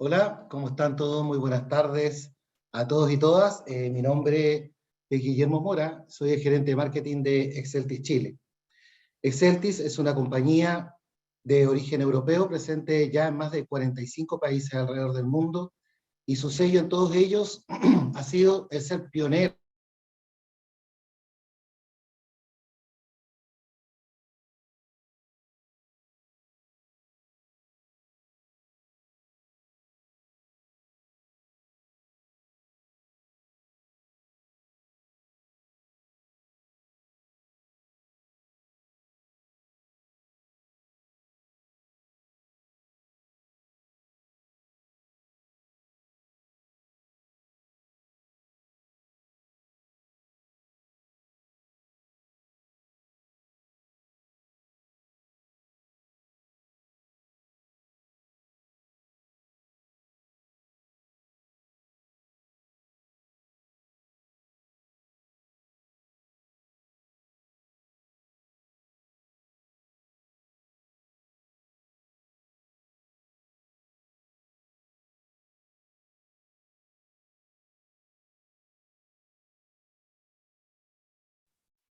Hola, ¿cómo están todos? Muy buenas tardes a todos y todas. Mi nombre es Guillermo Mora, soy el gerente de marketing de Exceltis Chile. Exceltis es una compañía de origen europeo presente ya en más de 45 países alrededor del mundo y su sello en todos ellos ha sido el ser pionero.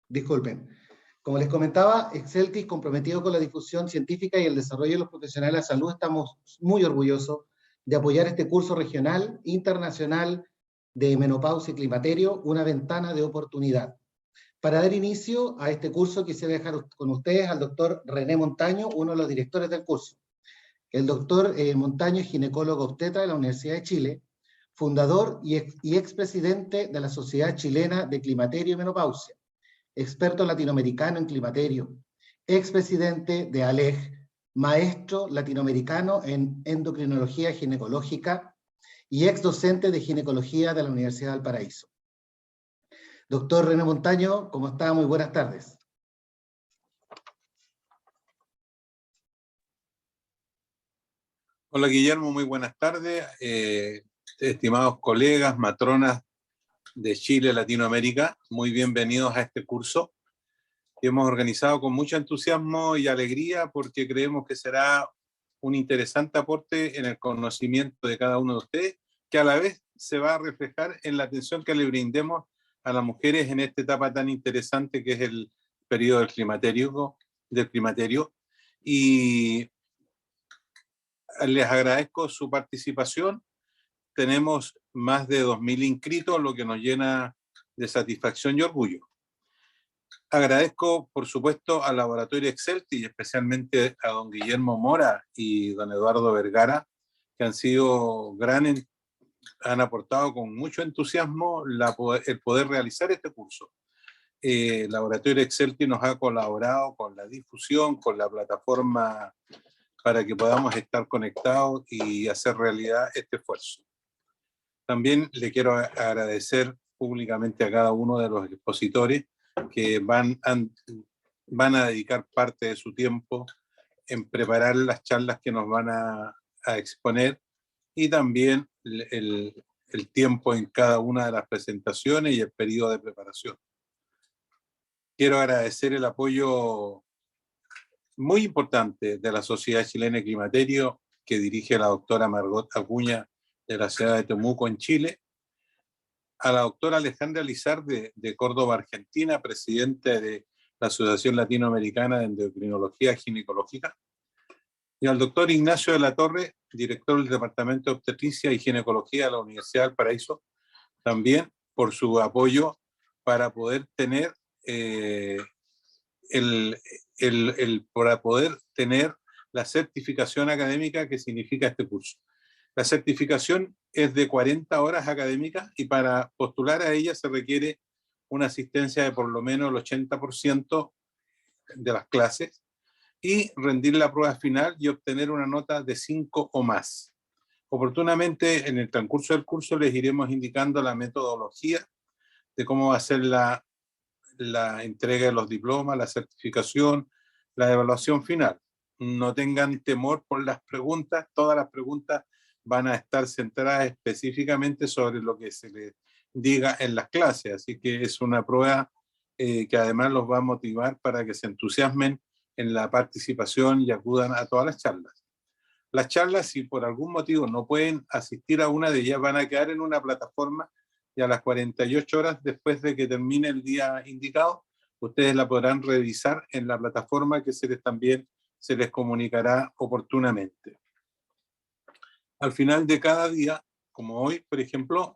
Disculpen. Como les comentaba, Exceltis, comprometido con la difusión científica y el desarrollo de los profesionales de la salud, estamos muy orgullosos de apoyar este curso regional, internacional de menopausia y climaterio, una ventana de oportunidad. Para dar inicio a este curso, quisiera dejar con ustedes al doctor René Montaño, uno de los directores del curso. El doctor Montaño es ginecólogo obstetra de la Universidad de Chile, fundador y expresidente de la Sociedad Chilena de Climaterio y Menopausia, experto latinoamericano en climaterio, expresidente de ALEG, maestro latinoamericano en endocrinología ginecológica y ex docente de ginecología de la Universidad de Valparaíso. Doctor René Montaño, ¿cómo está? Muy buenas tardes. Hola Guillermo, muy buenas tardes. Estimados colegas, matronas de Chile, Latinoamérica, muy bienvenidos a este curso que hemos organizado con mucho entusiasmo y alegría porque creemos que será un interesante aporte en el conocimiento de cada uno de ustedes, que a la vez se va a reflejar en la atención que le brindemos a las mujeres en esta etapa tan interesante que es el periodo del climaterio. Y les agradezco su participación. Tenemos más de 2.000 inscritos, lo que nos llena de satisfacción y orgullo. Agradezco, por supuesto, al Laboratorio Exceltis y especialmente a don Guillermo Mora y don Eduardo Vergara, que han aportado con mucho entusiasmo el poder realizar este curso. El Laboratorio Exceltis nos ha colaborado con la difusión, con la plataforma para que podamos estar conectados y hacer realidad este esfuerzo. También le quiero agradecer públicamente a cada uno de los expositores que van a dedicar parte de su tiempo en preparar las charlas que nos van a exponer y también el tiempo en cada una de las presentaciones y el periodo de preparación. Quiero agradecer el apoyo muy importante de la Sociedad Chilena de Climaterio que dirige la doctora Margot Acuña de la ciudad de Temuco en Chile, a la doctora Alejandra Lizarde de Córdoba, Argentina, presidente de la Asociación Latinoamericana de Endocrinología Ginecológica, y al doctor Ignacio de la Torre, director del Departamento de Obstetricia y Ginecología de la Universidad del Paraíso, también por su apoyo para poder tener para poder tener la certificación académica que significa este curso. La certificación es de 40 horas académicas y para postular a ella se requiere una asistencia de por lo menos el 80% de las clases y rendir la prueba final y obtener una nota de 5 o más. Oportunamente, en el transcurso del curso les iremos indicando la metodología de cómo va a ser la entrega de los diplomas, la certificación, la evaluación final. No tengan temor por las preguntas, todas las preguntas van a estar centradas específicamente sobre lo que se les diga en las clases, así que es una prueba que además los va a motivar para que se entusiasmen en la participación y acudan a todas las charlas. Las charlas, si por algún motivo no pueden asistir a una de ellas, van a quedar en una plataforma y a las 48 horas después de que termine el día indicado, ustedes la podrán revisar en la plataforma que también se les comunicará oportunamente. Al final de cada día, como hoy, por ejemplo,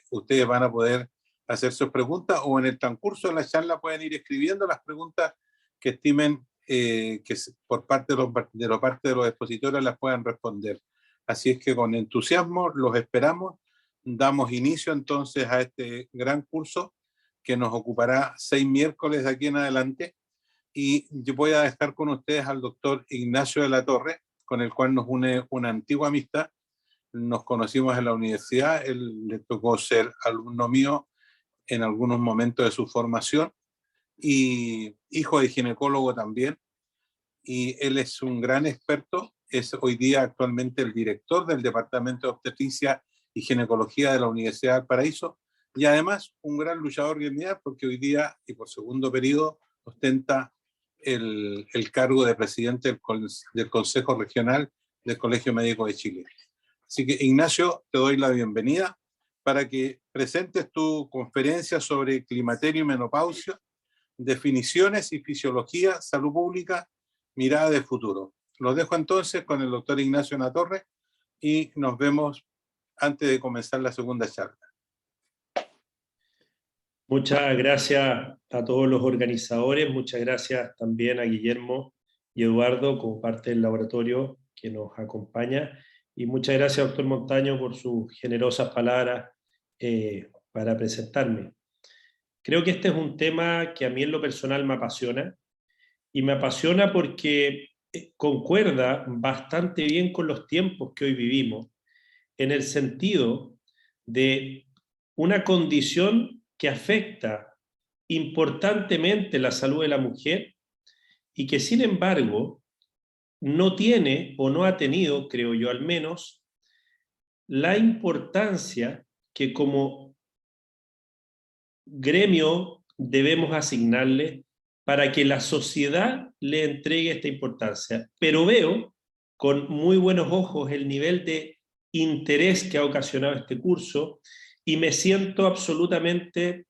ustedes van a poder hacer sus preguntas o en el transcurso de la charla pueden ir escribiendo las preguntas que estimen que por parte de los expositores las puedan responder. Así es que con entusiasmo los esperamos. Damos inicio entonces a este gran curso que nos ocupará 6 miércoles de aquí en adelante. Y yo voy a dejar con ustedes al doctor Ignacio de la Torre, con el cual nos une una antigua amistad. Nos conocimos en la universidad, él le tocó ser alumno mío en algunos momentos de su formación y hijo de ginecólogo también. Y él es un gran experto, es hoy día actualmente el director del Departamento de Obstetricia y Ginecología de la Universidad de Valparaíso y además un gran luchador gremial porque hoy día y por segundo periodo ostenta el cargo de presidente del Consejo Regional del Colegio Médico de Chile. Así que, Ignacio, te doy la bienvenida para que presentes tu conferencia sobre climaterio y menopausia, definiciones y fisiología, salud pública, mirada de futuro. Los dejo entonces con el doctor Ignacio de la Torre y nos vemos antes de comenzar la segunda charla. Muchas gracias a todos los organizadores, muchas gracias también a Guillermo y Eduardo como parte del laboratorio que nos acompaña. Y muchas gracias, doctor Montaño, por sus generosas palabras para presentarme. Creo que este es un tema que a mí en lo personal me apasiona, y me apasiona porque concuerda bastante bien con los tiempos que hoy vivimos, en el sentido de una condición que afecta importantemente la salud de la mujer y que sin embargo no tiene o no ha tenido, creo yo al menos, la importancia que como gremio debemos asignarle para que la sociedad le entregue esta importancia. Pero veo con muy buenos ojos el nivel de interés que ha ocasionado este curso y me siento absolutamente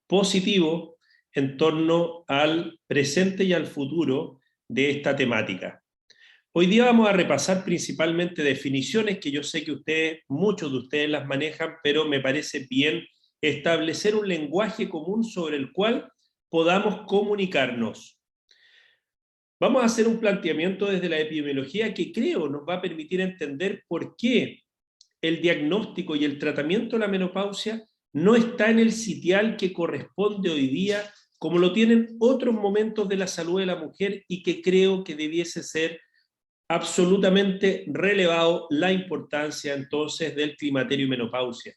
positivo en torno al presente y al futuro de esta temática. Hoy día vamos a repasar principalmente definiciones que yo sé que ustedes, muchos de ustedes las manejan, pero me parece bien establecer un lenguaje común sobre el cual podamos comunicarnos. Vamos a hacer un planteamiento desde la epidemiología que creo nos va a permitir entender por qué el diagnóstico y el tratamiento de la menopausia no está en el sitial que corresponde hoy día, como lo tienen otros momentos de la salud de la mujer y que creo que debiese ser absolutamente relevado la importancia entonces del climaterio y menopausia.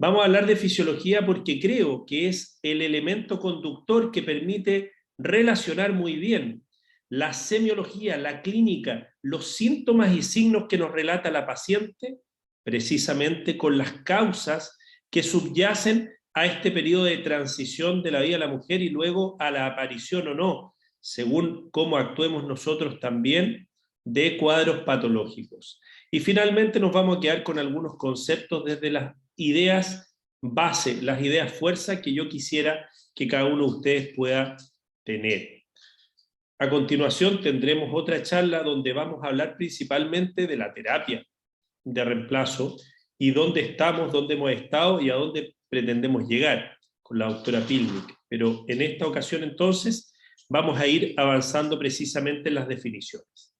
Vamos a hablar de fisiología porque creo que es el elemento conductor que permite relacionar muy bien la semiología, la clínica, los síntomas y signos que nos relata la paciente, precisamente con las causas que subyacen a este periodo de transición de la vida de la mujer y luego a la aparición o no, según cómo actuemos nosotros también, de cuadros patológicos. Y finalmente nos vamos a quedar con algunos conceptos desde las ideas base, las ideas fuerza que yo quisiera que cada uno de ustedes pueda tener. A continuación tendremos otra charla donde vamos a hablar principalmente de la terapia de reemplazo y dónde estamos, dónde hemos estado y a dónde pretendemos llegar con la doctora Pilnik. Pero en esta ocasión entonces vamos a ir avanzando precisamente en las definiciones.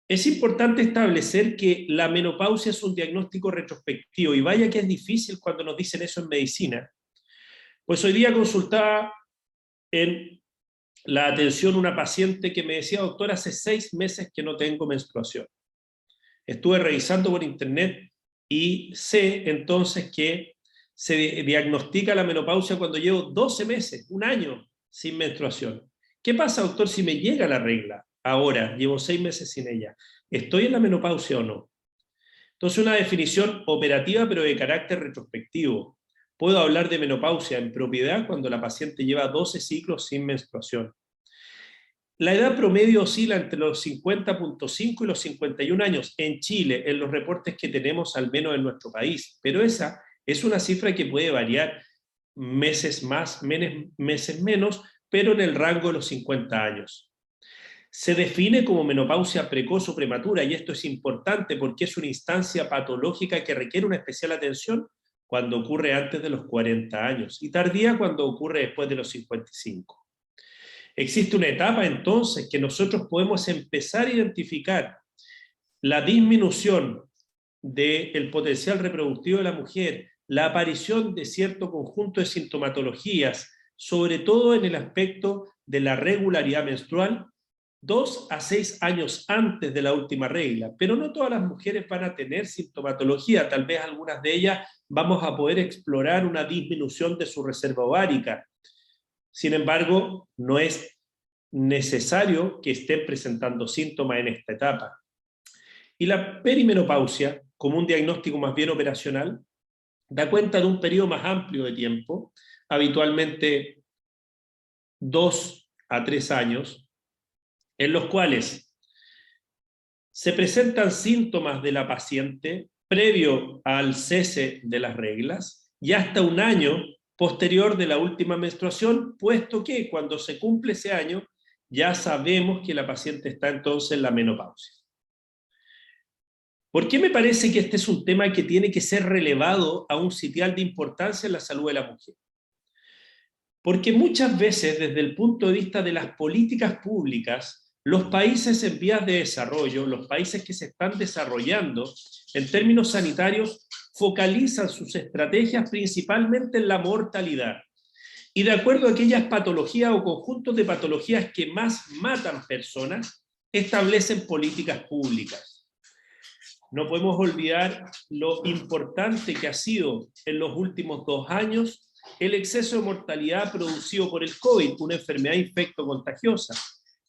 Es importante establecer que la menopausia es un diagnóstico retrospectivo, y vaya que es difícil cuando nos dicen eso en medicina. Pues hoy día consultaba en la atención una paciente que me decía: doctor, hace 6 meses que no tengo menstruación. Estuve revisando por internet y sé entonces que se diagnostica la menopausia cuando llevo 12 meses, un año sin menstruación. ¿Qué pasa, doctor, si me llega la regla? Ahora, llevo 6 meses sin ella. ¿Estoy en la menopausia o no? Entonces, una definición operativa, pero de carácter retrospectivo. Puedo hablar de menopausia en propiedad cuando la paciente lleva 12 ciclos sin menstruación. La edad promedio oscila entre los 50.5 y los 51 años en Chile, en los reportes que tenemos al menos en nuestro país, pero esa es una cifra que puede variar meses más, meses menos, pero en el rango de los 50 años. Se define como menopausia precoz o prematura, y esto es importante porque es una instancia patológica que requiere una especial atención cuando ocurre antes de los 40 años y tardía cuando ocurre después de los 55. Existe una etapa entonces que nosotros podemos empezar a identificar la disminución del potencial reproductivo de la mujer, la aparición de cierto conjunto de sintomatologías, sobre todo en el aspecto de la regularidad menstrual, 2 a 6 años antes de la última regla, pero no todas las mujeres van a tener sintomatología, tal vez algunas de ellas vamos a poder explorar una disminución de su reserva ovárica. Sin embargo, no es necesario que estén presentando síntomas en esta etapa. Y la perimenopausia, como un diagnóstico más bien operacional, da cuenta de un periodo más amplio de tiempo, habitualmente 2 a 3 años, en los cuales se presentan síntomas de la paciente previo al cese de las reglas y hasta un año posterior de la última menstruación, puesto que cuando se cumple ese año ya sabemos que la paciente está entonces en la menopausia. ¿Por qué me parece que este es un tema que tiene que ser relevado a un sitial de importancia en la salud de la mujer? Porque muchas veces, desde el punto de vista de las políticas públicas, los países en vías de desarrollo, los países que se están desarrollando en términos sanitarios, focalizan sus estrategias principalmente en la mortalidad. Y de acuerdo a aquellas patologías o conjuntos de patologías que más matan personas, establecen políticas públicas. No podemos olvidar lo importante que ha sido en los últimos 2 años el exceso de mortalidad producido por el COVID, una enfermedad infectocontagiosa.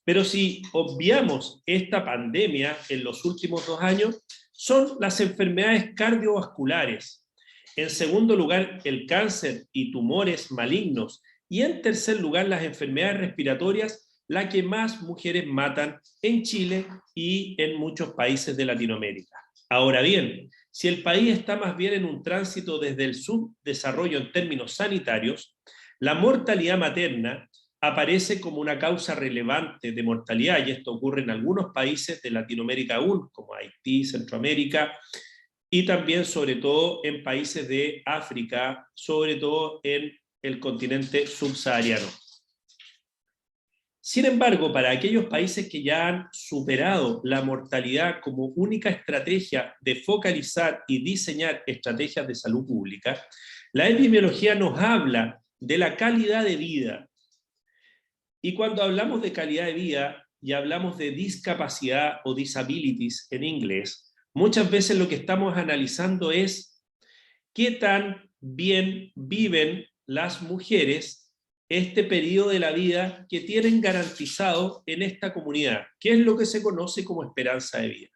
Pero si obviamos esta pandemia en los últimos 2 años, son las enfermedades cardiovasculares. En segundo lugar, el cáncer y tumores malignos. Y en tercer lugar, las enfermedades respiratorias, la que más mujeres matan en Chile y en muchos países de Latinoamérica. Ahora bien, si el país está más bien en un tránsito desde el subdesarrollo en términos sanitarios, la mortalidad materna aparece como una causa relevante de mortalidad, y esto ocurre en algunos países de Latinoamérica aún, como Haití, Centroamérica, y también sobre todo en países de África, sobre todo en el continente subsahariano. Sin embargo, para aquellos países que ya han superado la mortalidad como única estrategia de focalizar y diseñar estrategias de salud pública, la epidemiología nos habla de la calidad de vida. Y cuando hablamos de calidad de vida y hablamos de discapacidad o disabilities en inglés, muchas veces lo que estamos analizando es qué tan bien viven las mujeres este periodo de la vida que tienen garantizado en esta comunidad, que es lo que se conoce como esperanza de vida.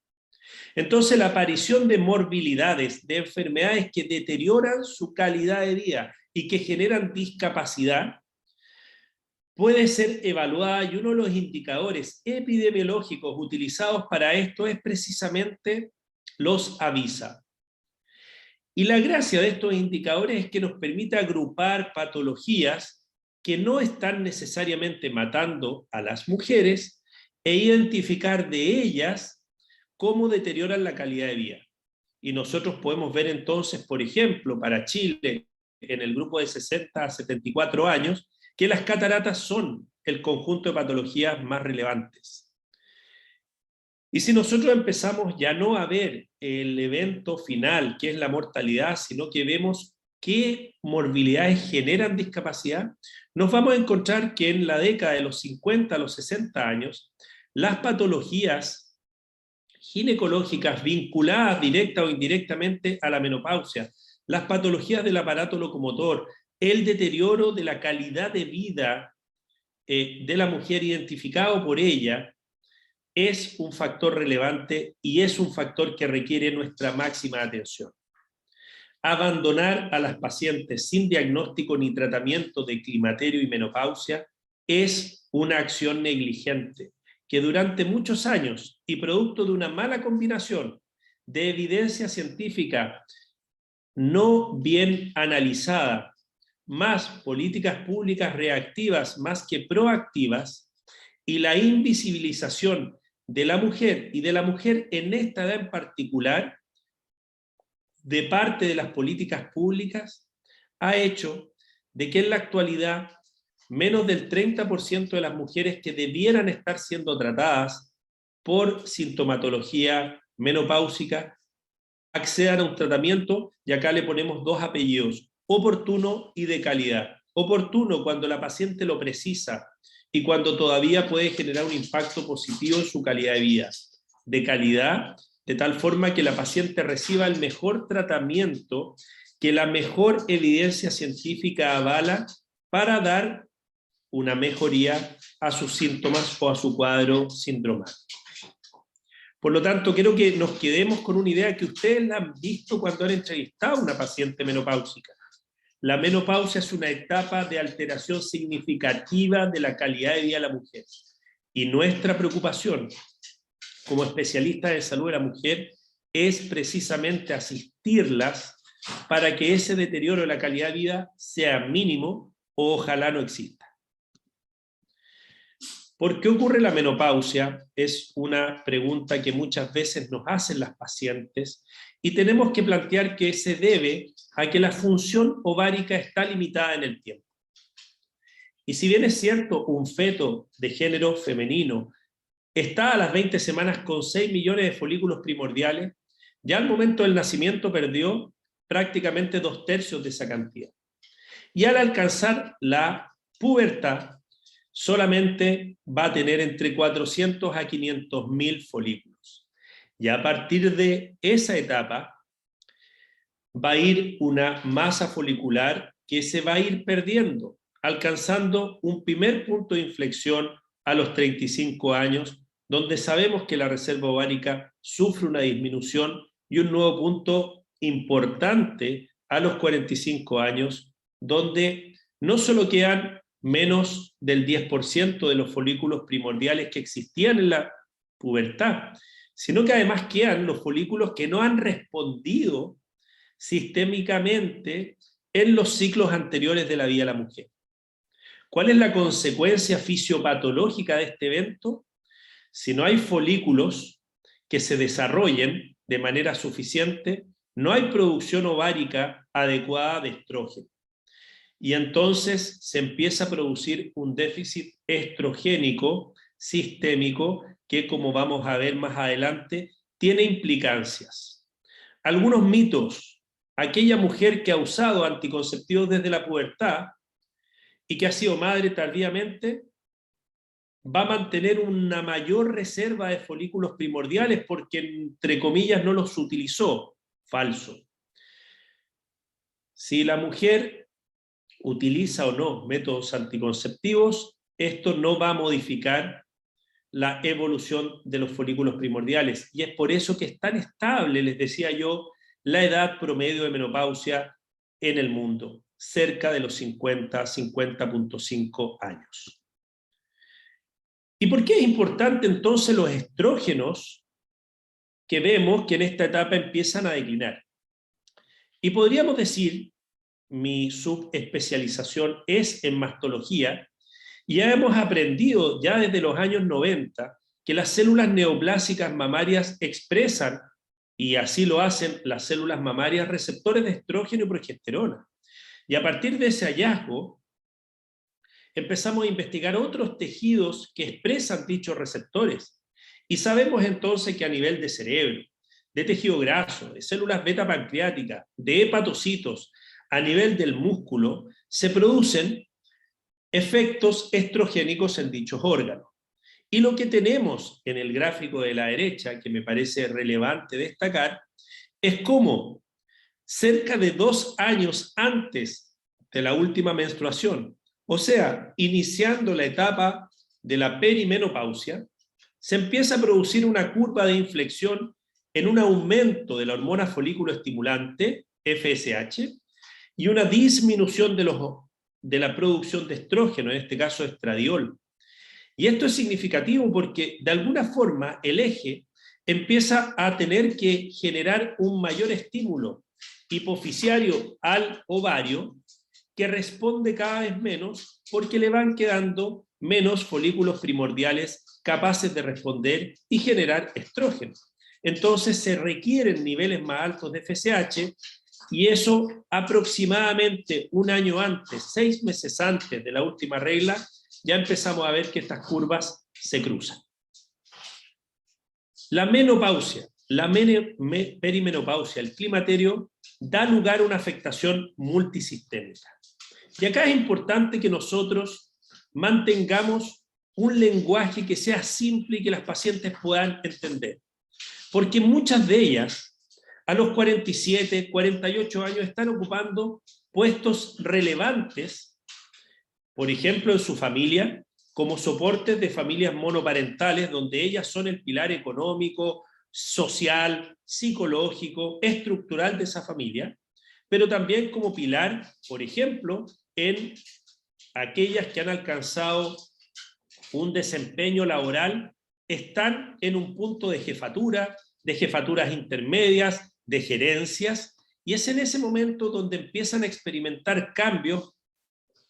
Entonces, la aparición de morbilidades, de enfermedades que deterioran su calidad de vida y que generan discapacidad, puede ser evaluada, y uno de los indicadores epidemiológicos utilizados para esto es precisamente los AVISA. Y la gracia de estos indicadores es que nos permite agrupar patologías que no están necesariamente matando a las mujeres e identificar de ellas cómo deterioran la calidad de vida. Y nosotros podemos ver entonces, por ejemplo, para Chile, en el grupo de 60 a 74 años, que las cataratas son el conjunto de patologías más relevantes. Y si nosotros empezamos ya no a ver el evento final, que es la mortalidad, sino que vemos qué morbilidades generan discapacidad, nos vamos a encontrar que en la década de los 50 a los 60 años, las patologías ginecológicas vinculadas directa o indirectamente a la menopausia, las patologías del aparato locomotor, el deterioro de la calidad de vida de la mujer identificado por ella, es un factor relevante y es un factor que requiere nuestra máxima atención. Abandonar a las pacientes sin diagnóstico ni tratamiento de climaterio y menopausia es una acción negligente, que durante muchos años, y producto de una mala combinación de evidencia científica no bien analizada, más políticas públicas reactivas más que proactivas, y la invisibilización de la mujer, y de la mujer en esta edad en particular, de parte de las políticas públicas, ha hecho de que en la actualidad menos del 30% de las mujeres que debieran estar siendo tratadas por sintomatología menopáusica accedan a un tratamiento, y acá le ponemos dos apellidos: oportuno y de calidad. Oportuno cuando la paciente lo precisa y cuando todavía puede generar un impacto positivo en su calidad de vida. De calidad, de tal forma que la paciente reciba el mejor tratamiento que la mejor evidencia científica avala para dar una mejoría a sus síntomas o a su cuadro sindromal. Por lo tanto, quiero que nos quedemos con una idea que ustedes la han visto cuando han entrevistado a una paciente menopáusica. La menopausia es una etapa de alteración significativa de la calidad de vida de la mujer. Y nuestra preocupación como especialistas de salud de la mujer es precisamente asistirlas para que ese deterioro de la calidad de vida sea mínimo o ojalá no exista. ¿Por qué ocurre la menopausia? Es una pregunta que muchas veces nos hacen las pacientes y tenemos que plantear que se debe a que la función ovárica está limitada en el tiempo. Y si bien es cierto, un feto de género femenino está a las 20 semanas con 6 millones de folículos primordiales, ya al momento del nacimiento perdió prácticamente 2/3 de esa cantidad. Y al alcanzar la pubertad, solamente va a tener entre 400 a 500.000 folículos. Y a partir de esa etapa va a ir una masa folicular que se va a ir perdiendo, alcanzando un primer punto de inflexión a los 35 años, donde sabemos que la reserva ovárica sufre una disminución, y un nuevo punto importante a los 45 años, donde no solo quedan menos del 10% de los folículos primordiales que existían en la pubertad, sino que además quedan los folículos que no han respondido sistémicamente en los ciclos anteriores de la vida de la mujer. ¿Cuál es la consecuencia fisiopatológica de este evento? Si no hay folículos que se desarrollen de manera suficiente, no hay producción ovárica adecuada de estrógeno. Y entonces se empieza a producir un déficit estrogénico sistémico que, como vamos a ver más adelante, tiene implicancias. Algunos mitos: aquella mujer que ha usado anticonceptivos desde la pubertad y que ha sido madre tardíamente va a mantener una mayor reserva de folículos primordiales porque, entre comillas, no los utilizó. Falso. Si la mujer utiliza o no métodos anticonceptivos, esto no va a modificar la evolución de los folículos primordiales, y es por eso que es tan estable, les decía yo, la edad promedio de menopausia en el mundo, cerca de los 50, 50.5 años. ¿Y por qué es importante entonces los estrógenos que vemos que en esta etapa empiezan a declinar? Y podríamos decir, mi subespecialización es en mastología, y ya hemos aprendido ya desde los años 90 que las células neoplásicas mamarias expresan, y así lo hacen las células mamarias, receptores de estrógeno y progesterona. Y a partir de ese hallazgo, empezamos a investigar otros tejidos que expresan dichos receptores. Y sabemos entonces que a nivel de cerebro, de tejido graso, de células beta pancreáticas, de hepatocitos, a nivel del músculo, se producen efectos estrogénicos en dichos órganos. Y lo que tenemos en el gráfico de la derecha, que me parece relevante destacar, es cómo cerca de 2 años antes de la última menstruación, o sea, iniciando la etapa de la perimenopausia, se empieza a producir una curva de inflexión en un aumento de la hormona folículo estimulante, FSH, y una disminución de los de la producción de estrógeno, en este caso estradiol. Y esto es significativo porque de alguna forma el eje empieza a tener que generar un mayor estímulo hipofisiario al ovario, que responde cada vez menos porque le van quedando menos folículos primordiales capaces de responder y generar estrógeno. Entonces se requieren niveles más altos de FSH, y eso aproximadamente un año antes, 6 meses antes de la última regla, ya empezamos a ver que estas curvas se cruzan. La menopausia, la perimenopausia, el climaterio, da lugar a una afectación multisistémica. Y acá es importante que nosotros mantengamos un lenguaje que sea simple y que las pacientes puedan entender. Porque muchas de ellas, a los 47, 48 años, están ocupando puestos relevantes, por ejemplo, en su familia, como soportes de familias monoparentales, donde ellas son el pilar económico, social, psicológico, estructural de esa familia, pero también como pilar, por ejemplo, en aquellas que han alcanzado un desempeño laboral, están en un punto de jefatura, de jefaturas intermedias, de gerencias, y es en ese momento donde empiezan a experimentar cambios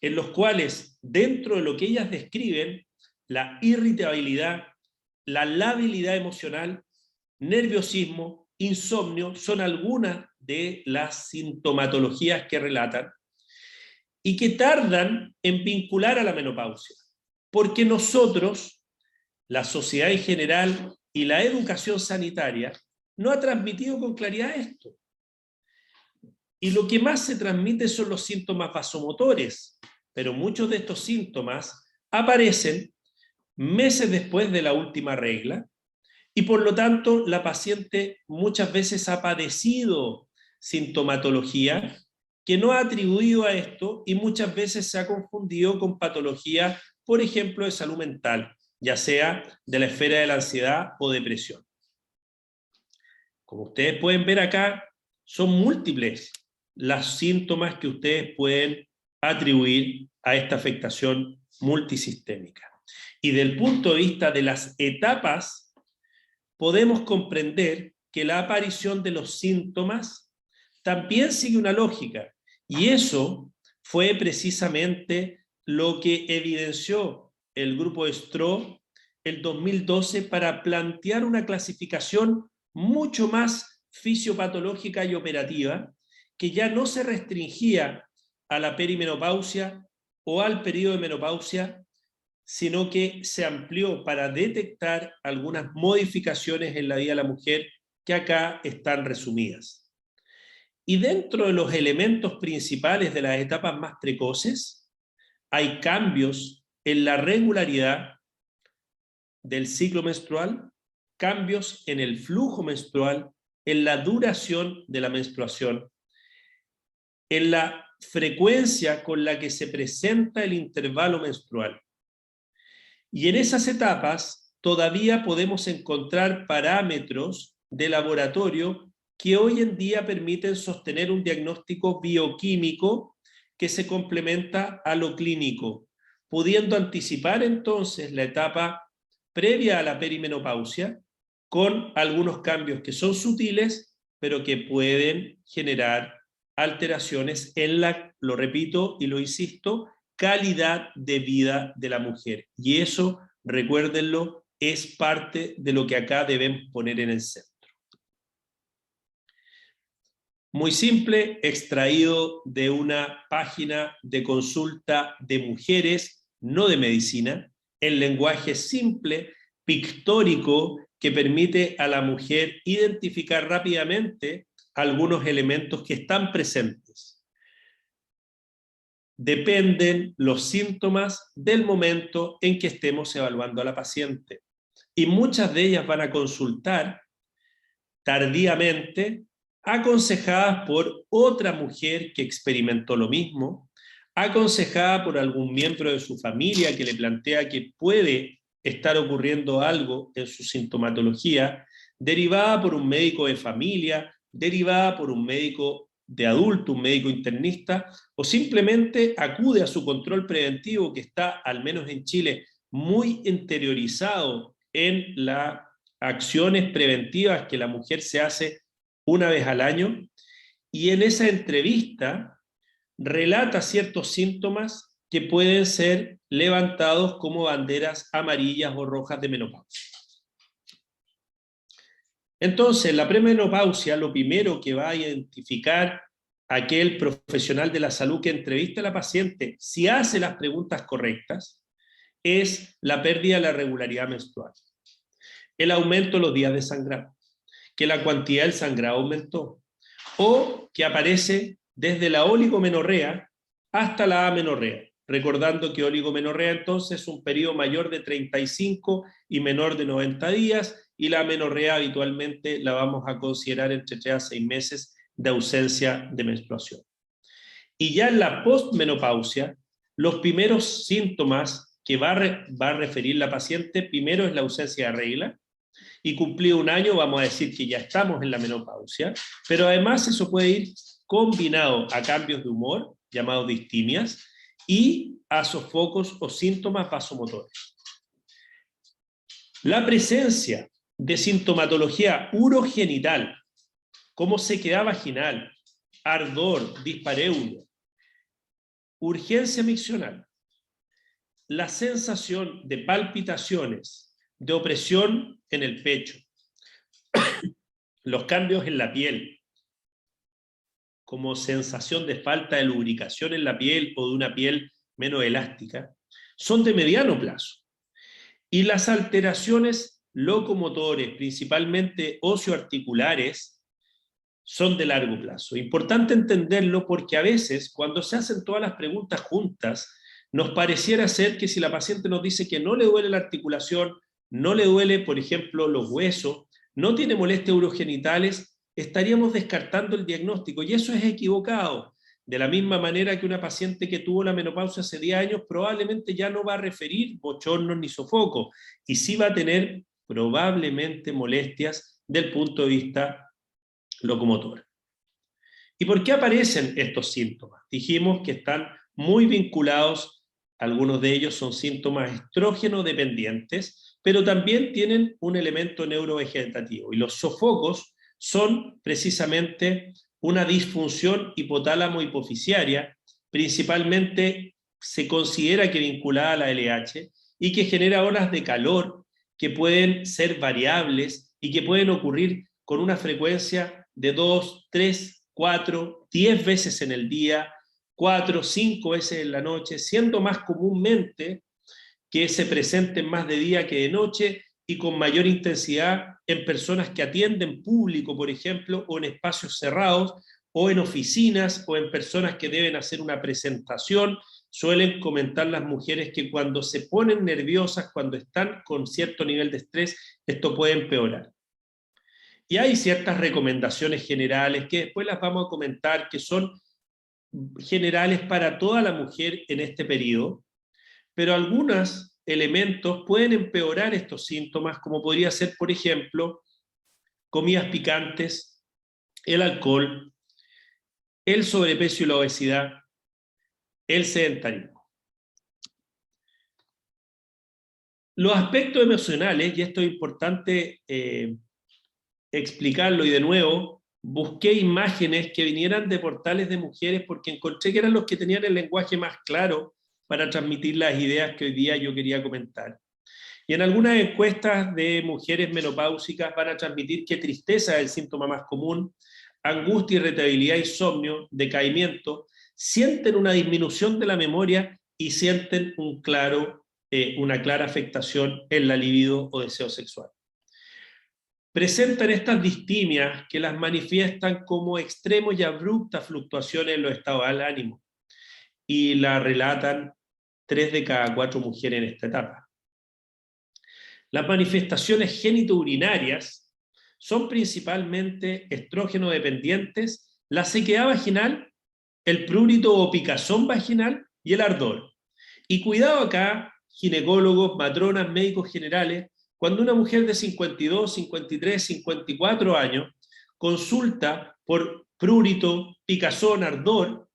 en los cuales, dentro de lo que ellas describen, la irritabilidad, la labilidad emocional, nerviosismo, insomnio, son algunas de las sintomatologías que relatan y que tardan en vincular a la menopausia, porque nosotros, la sociedad en general y la educación sanitaria, no ha transmitido con claridad esto. Y lo que más se transmite son los síntomas vasomotores, pero muchos de estos síntomas aparecen meses después de la última regla, y por lo tanto la paciente muchas veces ha padecido sintomatología que no ha atribuido a esto, y muchas veces se ha confundido con patología, por ejemplo, de salud mental, ya sea de la esfera de la ansiedad o depresión. Como ustedes pueden ver acá, son múltiples los síntomas que ustedes pueden atribuir a esta afectación multisistémica. Y del punto de vista de las etapas, podemos comprender que la aparición de los síntomas también sigue una lógica, y eso fue precisamente lo que evidenció el grupo Stroh el 2012 para plantear una clasificación mucho más fisiopatológica y operativa, que ya no se restringía a la perimenopausia o al periodo de menopausia, sino que se amplió para detectar algunas modificaciones en la vida de la mujer que acá están resumidas. Y dentro de los elementos principales de las etapas más precoces, hay cambios en la regularidad del ciclo menstrual, cambios en el flujo menstrual, en la duración de la menstruación, en la frecuencia con la que se presenta el intervalo menstrual. Y en esas etapas todavía podemos encontrar parámetros de laboratorio que hoy en día permiten sostener un diagnóstico bioquímico que se complementa a lo clínico, pudiendo anticipar entonces la etapa previa a la perimenopausia, con algunos cambios que son sutiles, pero que pueden generar alteraciones en la, lo repito y lo insisto, calidad de vida de la mujer. Y eso, recuérdenlo, es parte de lo que acá debemos poner en el centro. Muy simple, extraído de una página de consulta de mujeres, no de medicina, en lenguaje simple, pictórico, que permite a la mujer identificar rápidamente algunos elementos que están presentes. Dependen los síntomas del momento en que estemos evaluando a la paciente. Y muchas de ellas van a consultar tardíamente, aconsejadas por otra mujer que experimentó lo mismo, aconsejada por algún miembro de su familia que le plantea que puede estar ocurriendo algo en su sintomatología, derivada por un médico de familia, derivada por un médico de adulto, un médico internista, o simplemente acude a su control preventivo, que está, al menos en Chile, muy interiorizado en las acciones preventivas que la mujer se hace una vez al año, y en esa entrevista relata ciertos síntomas que pueden ser levantados como banderas amarillas o rojas de menopausia. Entonces, la premenopausia, lo primero que va a identificar aquel profesional de la salud que entrevista a la paciente, si hace las preguntas correctas, es la pérdida de la regularidad menstrual, el aumento de los días de sangrado, que la cantidad del sangrado aumentó, o que aparece desde la oligomenorrea hasta la amenorrea, recordando que oligomenorrea entonces es un periodo mayor de 35 y menor de 90 días, y la amenorrea habitualmente la vamos a considerar entre 3 a 6 meses de ausencia de menstruación. Y ya en la postmenopausia, los primeros síntomas que va a referir la paciente, primero es la ausencia de regla, y cumplido un año vamos a decir que ya estamos en la menopausia, pero además eso puede ir combinado a cambios de humor, llamados distimias, y a sofocos o síntomas vasomotores. La presencia de sintomatología urogenital, como sequedad vaginal, ardor, dispareunia, urgencia miccional, la sensación de palpitaciones, de opresión en el pecho, los cambios en la piel, como sensación de falta de lubricación en la piel o de una piel menos elástica, son de mediano plazo. Y las alteraciones locomotores, principalmente ocioarticulares, son de largo plazo. Importante entenderlo porque a veces, cuando se hacen todas las preguntas juntas, nos pareciera ser que si la paciente nos dice que no le duele la articulación, no le duele, por ejemplo, los huesos, no tiene molestias urogenitales, estaríamos descartando el diagnóstico, y eso es equivocado. De la misma manera que una paciente que tuvo la menopausia hace 10 años probablemente ya no va a referir bochornos ni sofocos, y sí va a tener probablemente molestias del punto de vista locomotor. ¿Y por qué aparecen estos síntomas? Dijimos que están muy vinculados, algunos de ellos son síntomas estrógeno dependientes, pero también tienen un elemento neurovegetativo, y los sofocos son precisamente una disfunción hipotálamo-hipofisiaria, principalmente se considera que vinculada a la LH, y que genera olas de calor que pueden ser variables y que pueden ocurrir con una frecuencia de 2, 3, 4, 10 veces en el día, 4, 5 veces en la noche, siendo más comúnmente que se presenten más de día que de noche, y con mayor intensidad en personas que atienden público, por ejemplo, o en espacios cerrados, o en oficinas, o en personas que deben hacer una presentación. Suelen comentar las mujeres que cuando se ponen nerviosas, cuando están con cierto nivel de estrés, esto puede empeorar. Y hay ciertas recomendaciones generales que después las vamos a comentar, que son generales para toda la mujer en este periodo, pero algunos elementos pueden empeorar estos síntomas, como podría ser, por ejemplo, comidas picantes, el alcohol, el sobrepeso y la obesidad, el sedentarismo. Los aspectos emocionales, y esto es importante explicarlo, y de nuevo, busqué imágenes que vinieran de portales de mujeres porque encontré que eran los que tenían el lenguaje más claro para transmitir las ideas que hoy día yo quería comentar. Y en algunas encuestas de mujeres menopáusicas van a transmitir que tristeza es el síntoma más común, angustia, irritabilidad, insomnio, decaimiento, sienten una disminución de la memoria y sienten una clara afectación en la libido o deseo sexual. Presentan estas distimias que las manifiestan como extremos y abruptas fluctuaciones en los estados del ánimo, y la relatan 3 de cada 4 mujeres en esta etapa. Las manifestaciones genitourinarias son principalmente estrógeno dependientes, la sequedad vaginal, el prurito o picazón vaginal y el ardor. Y cuidado acá, ginecólogos, matronas, médicos generales, cuando una mujer de 52, 53, 54 años consulta por prurito, picazón, ardor,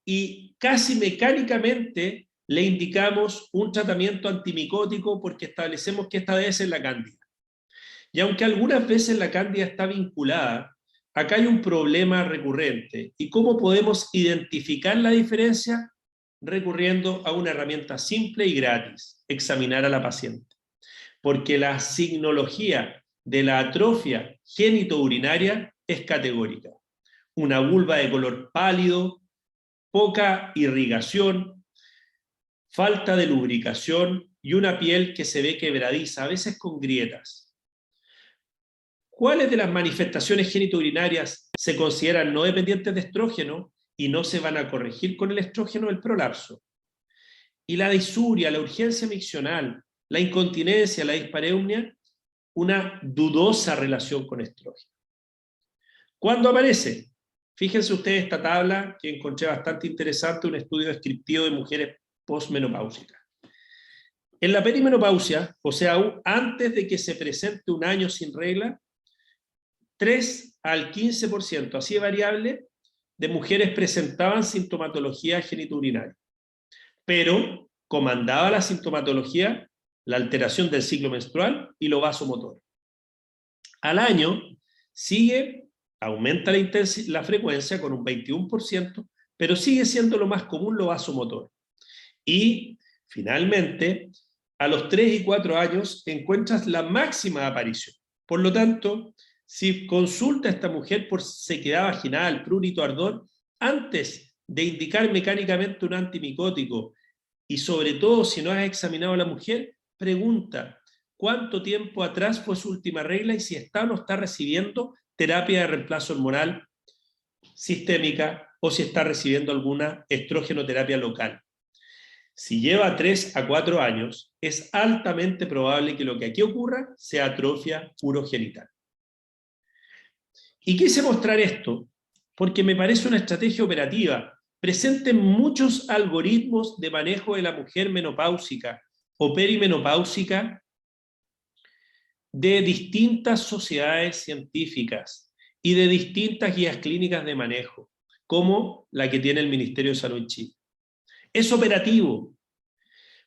y casi mecánicamente le indicamos un tratamiento antimicótico porque establecemos que esta debe ser la cándida. Y aunque algunas veces la cándida está vinculada, acá hay un problema recurrente. ¿Y cómo podemos identificar la diferencia? Recurriendo a una herramienta simple y gratis, examinar a la paciente. Porque la signología de la atrofia genitourinaria es categórica. Una vulva de color pálido, poca irrigación, falta de lubricación y una piel que se ve quebradiza, a veces con grietas. ¿Cuáles de las manifestaciones genitourinarias se consideran no dependientes de estrógeno y no se van a corregir con el estrógeno? El prolapso. Y la disuria, la urgencia miccional, la incontinencia, la dispareunia, una dudosa relación con estrógeno. ¿Cuándo aparece? Fíjense ustedes esta tabla que encontré bastante interesante, un estudio descriptivo de mujeres posmenopáusicas. En la perimenopausia, o sea, aún antes de que se presente un año sin regla, 3 al 15%, así de variable, de mujeres presentaban sintomatología genitourinaria. Pero comandaba la sintomatología la alteración del ciclo menstrual y lo vasomotor. Al año aumenta la frecuencia con un 21%, pero sigue siendo lo más común lo vasomotor. Y finalmente, a los 3 y 4 años encuentras la máxima aparición. Por lo tanto, si consulta a esta mujer por sequedad vaginal, prurito, ardor, antes de indicar mecánicamente un antimicótico, y sobre todo si no has examinado a la mujer, pregunta cuánto tiempo atrás fue su última regla y si está o no está recibiendo terapia de reemplazo hormonal sistémica o si está recibiendo alguna estrogenoterapia local. Si lleva 3 a 4 años, es altamente probable que lo que aquí ocurra sea atrofia urogenital. Y quise mostrar esto porque me parece una estrategia operativa presente en muchos algoritmos de manejo de la mujer menopáusica o perimenopáusica de distintas sociedades científicas y de distintas guías clínicas de manejo, como la que tiene el Ministerio de Salud en Chile. Es operativo.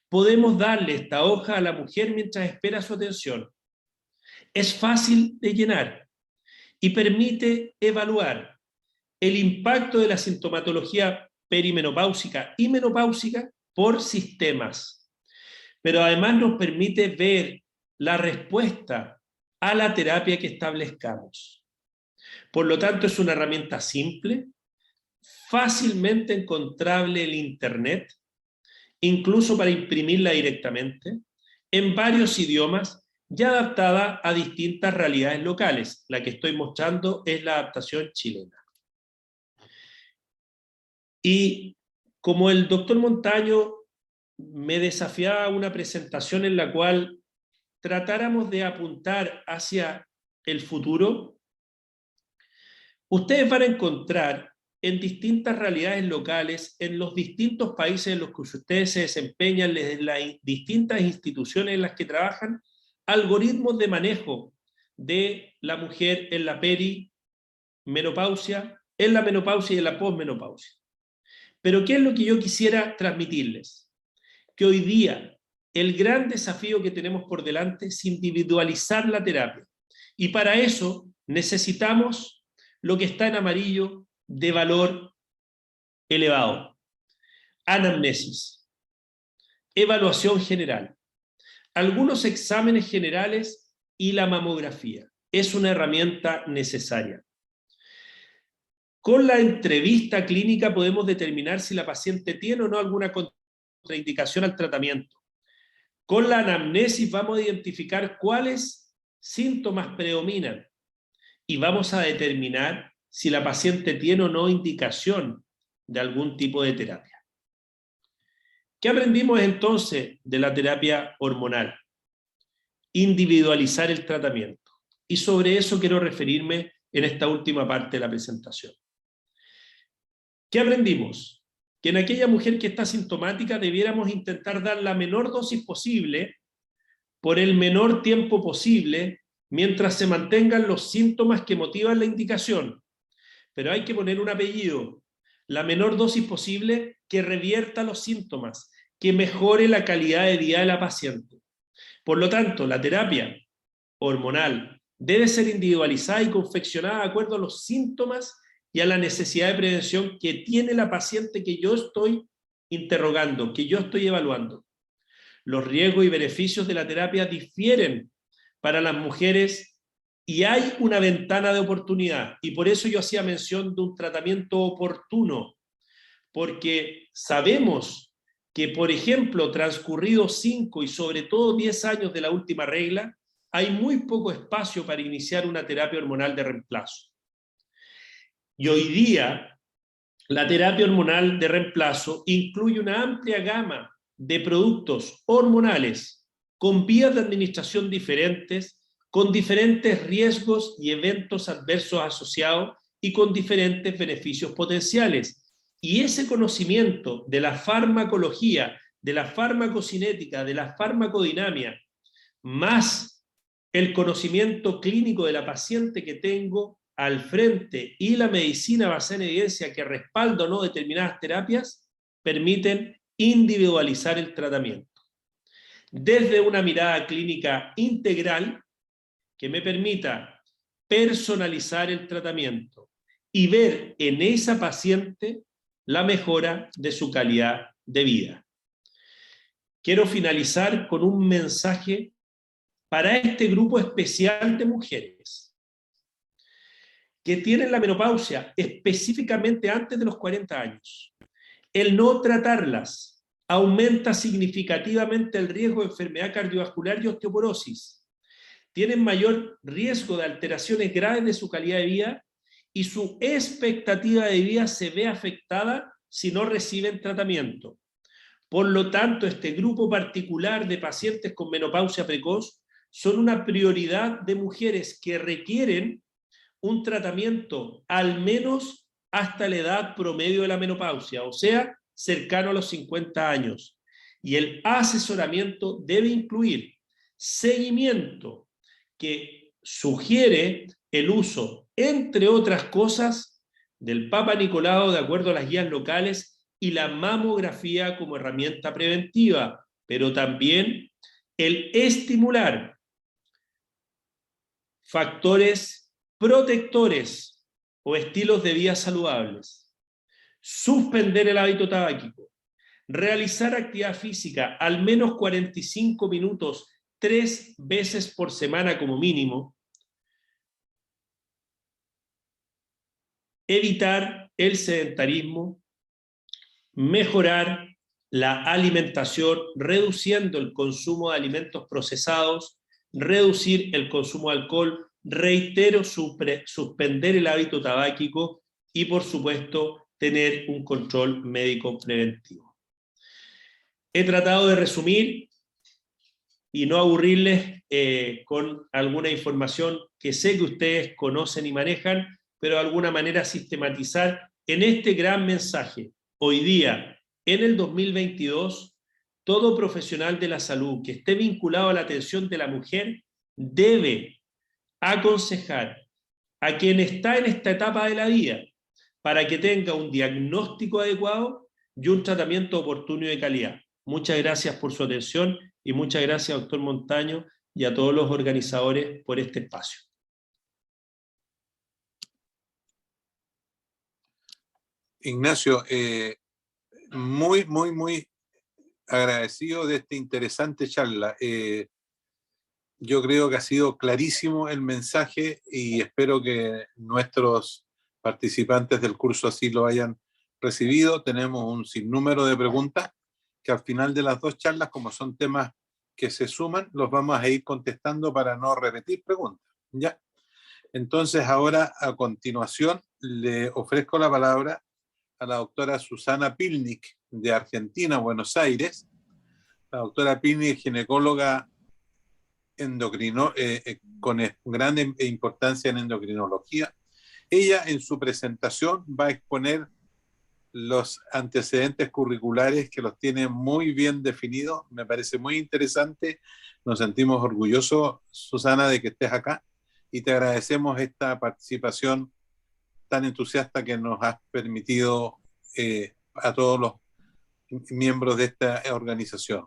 Podemos darle esta hoja a la mujer mientras espera su atención. Es fácil de llenar y permite evaluar el impacto de la sintomatología perimenopáusica y menopáusica por sistemas. Pero además nos permite ver la respuesta a la terapia que establezcamos. Por lo tanto, es una herramienta simple, fácilmente encontrable en Internet, incluso para imprimirla directamente, en varios idiomas y adaptada a distintas realidades locales. La que estoy mostrando es la adaptación chilena. Y como el doctor Montaño me desafiaba a una presentación en la cual tratáramos de apuntar hacia el futuro, ustedes van a encontrar en distintas realidades locales, en los distintos países en los que ustedes se desempeñan, en las distintas instituciones en las que trabajan, algoritmos de manejo de la mujer en la perimenopausia, en la menopausia y en la posmenopausia. Pero ¿qué es lo que yo quisiera transmitirles? Que hoy día el gran desafío que tenemos por delante es individualizar la terapia. Y para eso necesitamos lo que está en amarillo de valor elevado. Anamnesis, evaluación general, algunos exámenes generales y la mamografía. Es una herramienta necesaria. Con la entrevista clínica podemos determinar si la paciente tiene o no alguna contraindicación al tratamiento. Con la anamnesis vamos a identificar cuáles síntomas predominan y vamos a determinar si la paciente tiene o no indicación de algún tipo de terapia. ¿Qué aprendimos entonces de la terapia hormonal? Individualizar el tratamiento. Y sobre eso quiero referirme en esta última parte de la presentación. ¿Qué aprendimos? Que en aquella mujer que está sintomática debiéramos intentar dar la menor dosis posible por el menor tiempo posible mientras se mantengan los síntomas que motivan la indicación. pero hay que poner un apellido, la menor dosis posible que revierta los síntomas, que mejore la calidad de vida de la paciente. Por lo tanto, la terapia hormonal debe ser individualizada y confeccionada de acuerdo a los síntomas y a la necesidad de prevención que tiene la paciente que yo estoy interrogando, que yo estoy evaluando. Los riesgos y beneficios de la terapia difieren para las mujeres y hay una ventana de oportunidad. Y por eso yo hacía mención de un tratamiento oportuno, porque sabemos que, por ejemplo, transcurridos 5 y sobre todo 10 años de la última regla, hay muy poco espacio para iniciar una terapia hormonal de reemplazo. Y hoy día, la terapia hormonal de reemplazo incluye una amplia gama de productos hormonales con vías de administración diferentes, con diferentes riesgos y eventos adversos asociados y con diferentes beneficios potenciales. Y ese conocimiento de la farmacología, de la farmacocinética, de la farmacodinamia, más el conocimiento clínico de la paciente que tengo al frente y la medicina basada en evidencia que respalda o no determinadas terapias, permiten individualizar el tratamiento. Desde una mirada clínica integral que me permita personalizar el tratamiento y ver en esa paciente la mejora de su calidad de vida. Quiero finalizar con un mensaje para este grupo especial de mujeres que tienen la menopausia específicamente antes de los 40 años. El no tratarlas aumenta significativamente el riesgo de enfermedad cardiovascular y osteoporosis. Tienen mayor riesgo de alteraciones graves de su calidad de vida y su expectativa de vida se ve afectada si no reciben tratamiento. Por lo tanto, este grupo particular de pacientes con menopausia precoz son una prioridad de mujeres que requieren un tratamiento al menos hasta la edad promedio de la menopausia, o sea, cercano a los 50 años. Y el asesoramiento debe incluir seguimiento que sugiere el uso, entre otras cosas, del Papa Nicolau de acuerdo a las guías locales y la mamografía como herramienta preventiva, pero también el estimular factores protectores o estilos de vida saludables, suspender el hábito tabáquico, realizar actividad física al menos 45 minutos 3 veces por semana como mínimo, evitar el sedentarismo, mejorar la alimentación, reduciendo el consumo de alimentos procesados, reducir el consumo de alcohol, reitero, suspender el hábito tabáquico y, por supuesto, tener un control médico preventivo. He tratado de resumir y no aburrirles con alguna información que sé que ustedes conocen y manejan, pero de alguna manera sistematizar en este gran mensaje. Hoy día, en el 2022, todo profesional de la salud que esté vinculado a la atención de la mujer debe aconsejar a quien está en esta etapa de la vida para que tenga un diagnóstico adecuado y un tratamiento oportuno y de calidad. Muchas gracias por su atención y muchas gracias, doctor Montaño, y a todos los organizadores por este espacio. Ignacio, muy agradecido de esta interesante charla. Yo creo que ha sido clarísimo el mensaje y espero que nuestros participantes del curso así lo hayan recibido. Tenemos un sinnúmero de preguntas que al final de las dos charlas, como son temas que se suman, los vamos a ir contestando para no repetir preguntas. ¿Ya? Entonces ahora, a continuación, le ofrezco la palabra a la doctora Susana Pilnik de Argentina, Buenos Aires. La doctora Pilnik es ginecóloga con gran importancia en endocrinología. Ella en su presentación va a exponer los antecedentes curriculares que los tiene muy bien definidos. Me parece muy interesante. Nos sentimos orgullosos, Susana, de que estés acá y te agradecemos esta participación tan entusiasta que nos has permitido a todos los miembros de esta organización.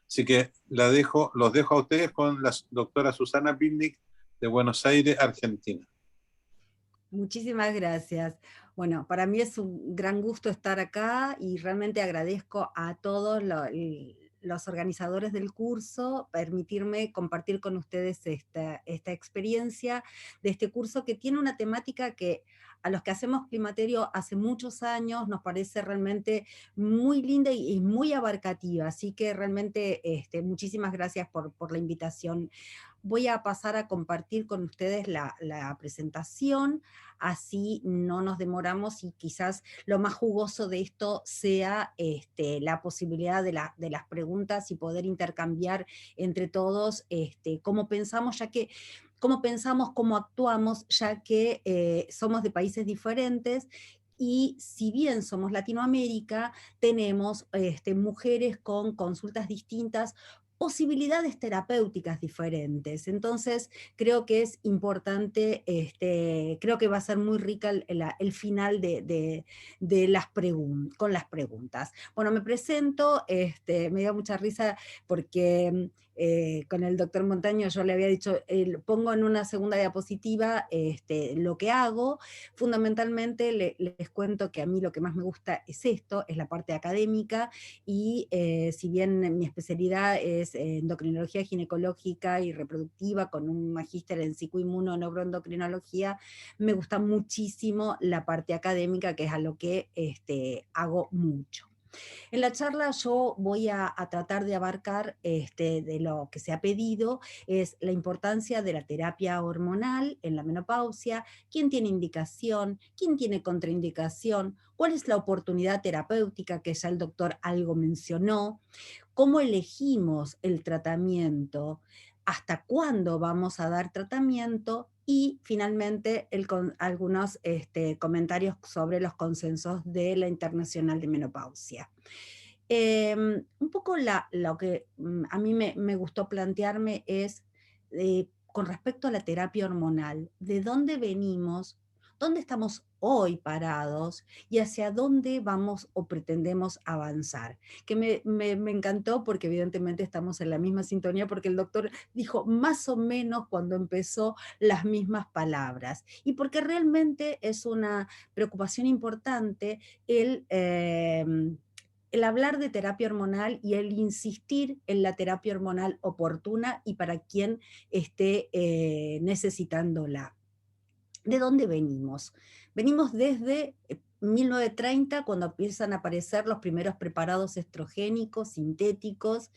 Así que los dejo a ustedes con la doctora Susana Pinnick de Buenos Aires, Argentina. Muchísimas gracias. Bueno, para mí es un gran gusto estar acá y realmente agradezco a todos los organizadores del curso permitirme compartir con ustedes esta experiencia de este curso que tiene una temática que a los que hacemos climaterio hace muchos años nos parece realmente muy linda y muy abarcativa. Así que realmente muchísimas gracias por la invitación. Voy a pasar a compartir con ustedes la presentación, así no nos demoramos y quizás lo más jugoso de esto sea la posibilidad de las preguntas y poder intercambiar entre todos cómo pensamos, cómo actuamos, ya que somos de países diferentes. Y si bien somos Latinoamérica, tenemos mujeres con consultas distintas, posibilidades terapéuticas diferentes. Entonces, creo que es importante, creo que va a ser muy rica el final de con las preguntas. Bueno, me presento, me dio mucha risa porque con el doctor Montaño yo le había dicho, pongo en una segunda diapositiva lo que hago. Fundamentalmente les cuento que a mí lo que más me gusta es esto, es la parte académica, y si bien mi especialidad es endocrinología ginecológica y reproductiva con un magíster en psicoinmunoneuroendocrinología, me gusta muchísimo la parte académica, que es a lo que hago mucho. En la charla yo voy a tratar de abarcar de lo que se ha pedido, es la importancia de la terapia hormonal en la menopausia, quién tiene indicación, quién tiene contraindicación, cuál es la oportunidad terapéutica, que ya el doctor algo mencionó, cómo elegimos el tratamiento, hasta cuándo vamos a dar tratamiento, y finalmente algunos comentarios sobre los consensos de la Internacional de Menopausia. Un poco lo que a mí me gustó plantearme es, con respecto a la terapia hormonal, ¿de dónde venimos? ¿Dónde estamos hoy parados? ¿Y hacia dónde vamos o pretendemos avanzar? Que me encantó porque evidentemente estamos en la misma sintonía, porque el doctor dijo más o menos cuando empezó las mismas palabras. Y porque realmente es una preocupación importante el hablar de terapia hormonal y el insistir en la terapia hormonal oportuna y para quien esté necesitándola. ¿De dónde venimos? Venimos desde 1930, cuando empiezan a aparecer los primeros preparados estrogénicos sintéticos.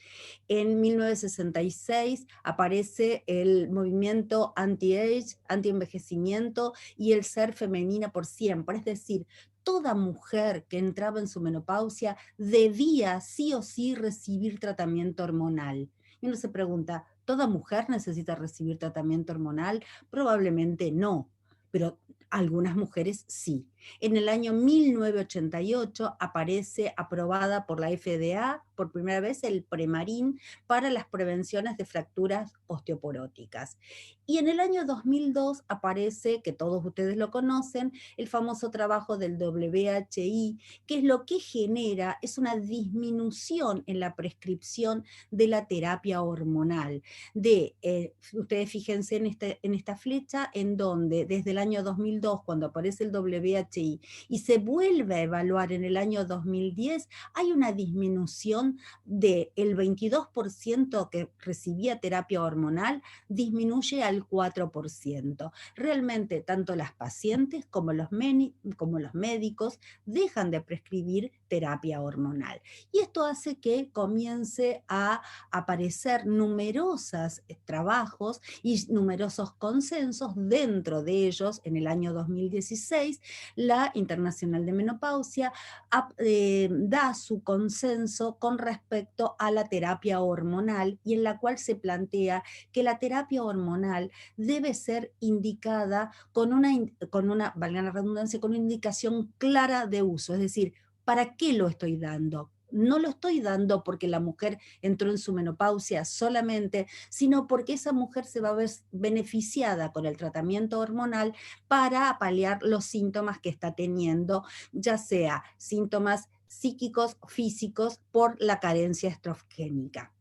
En 1966 aparece el movimiento anti-age, anti-envejecimiento, y el ser femenina por siempre. Es decir, toda mujer que entraba en su menopausia debía sí o sí recibir tratamiento hormonal. Y uno se pregunta, ¿toda mujer necesita recibir tratamiento hormonal? Probablemente no, pero algunas mujeres sí. En el año 1988 aparece aprobada por la FDA por primera vez el Premarin para las prevenciones de fracturas osteoporóticas. Y en el año 2002 aparece, que todos ustedes lo conocen, el famoso trabajo del WHI, que es lo que genera, es una disminución en la prescripción de la terapia hormonal. Ustedes fíjense en esta flecha, en donde desde el año 2002, cuando aparece el WHI, y se vuelve a evaluar en el año 2010, hay una disminución del 22% que recibía terapia hormonal, disminuye al 4%. Realmente tanto las pacientes como los médicos dejan de prescribir terapia hormonal. Y esto hace que comience a aparecer numerosos trabajos y numerosos consensos. Dentro de ellos, en el año 2016, la Internacional de Menopausia da su consenso con respecto a la terapia hormonal, y en la cual se plantea que la terapia hormonal debe ser indicada con valga la redundancia, con una indicación clara de uso, es decir, ¿para qué lo estoy dando? no lo estoy dando porque la mujer entró en su menopausia solamente, sino porque esa mujer se va a ver beneficiada con el tratamiento hormonal para paliar los síntomas que está teniendo, ya sea síntomas psíquicos, físicos, por la carencia estrogénica.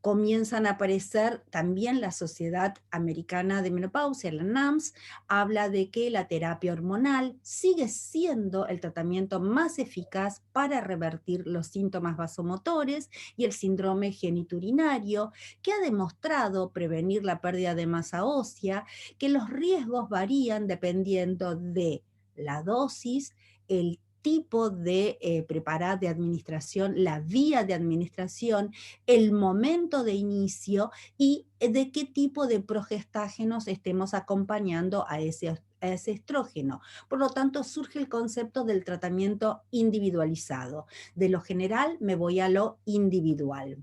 Comienzan a aparecer también la Sociedad Americana de Menopausia, la NAMS, habla de que la terapia hormonal sigue siendo el tratamiento más eficaz para revertir los síntomas vasomotores y el síndrome geniturinario, que ha demostrado prevenir la pérdida de masa ósea, que los riesgos varían dependiendo de la dosis, el tipo de preparado de administración, la vía de administración, el momento de inicio y de qué tipo de progestágenos estemos acompañando a ese estrógeno. Por lo tanto, surge el concepto del tratamiento individualizado. De lo general me voy a lo individual.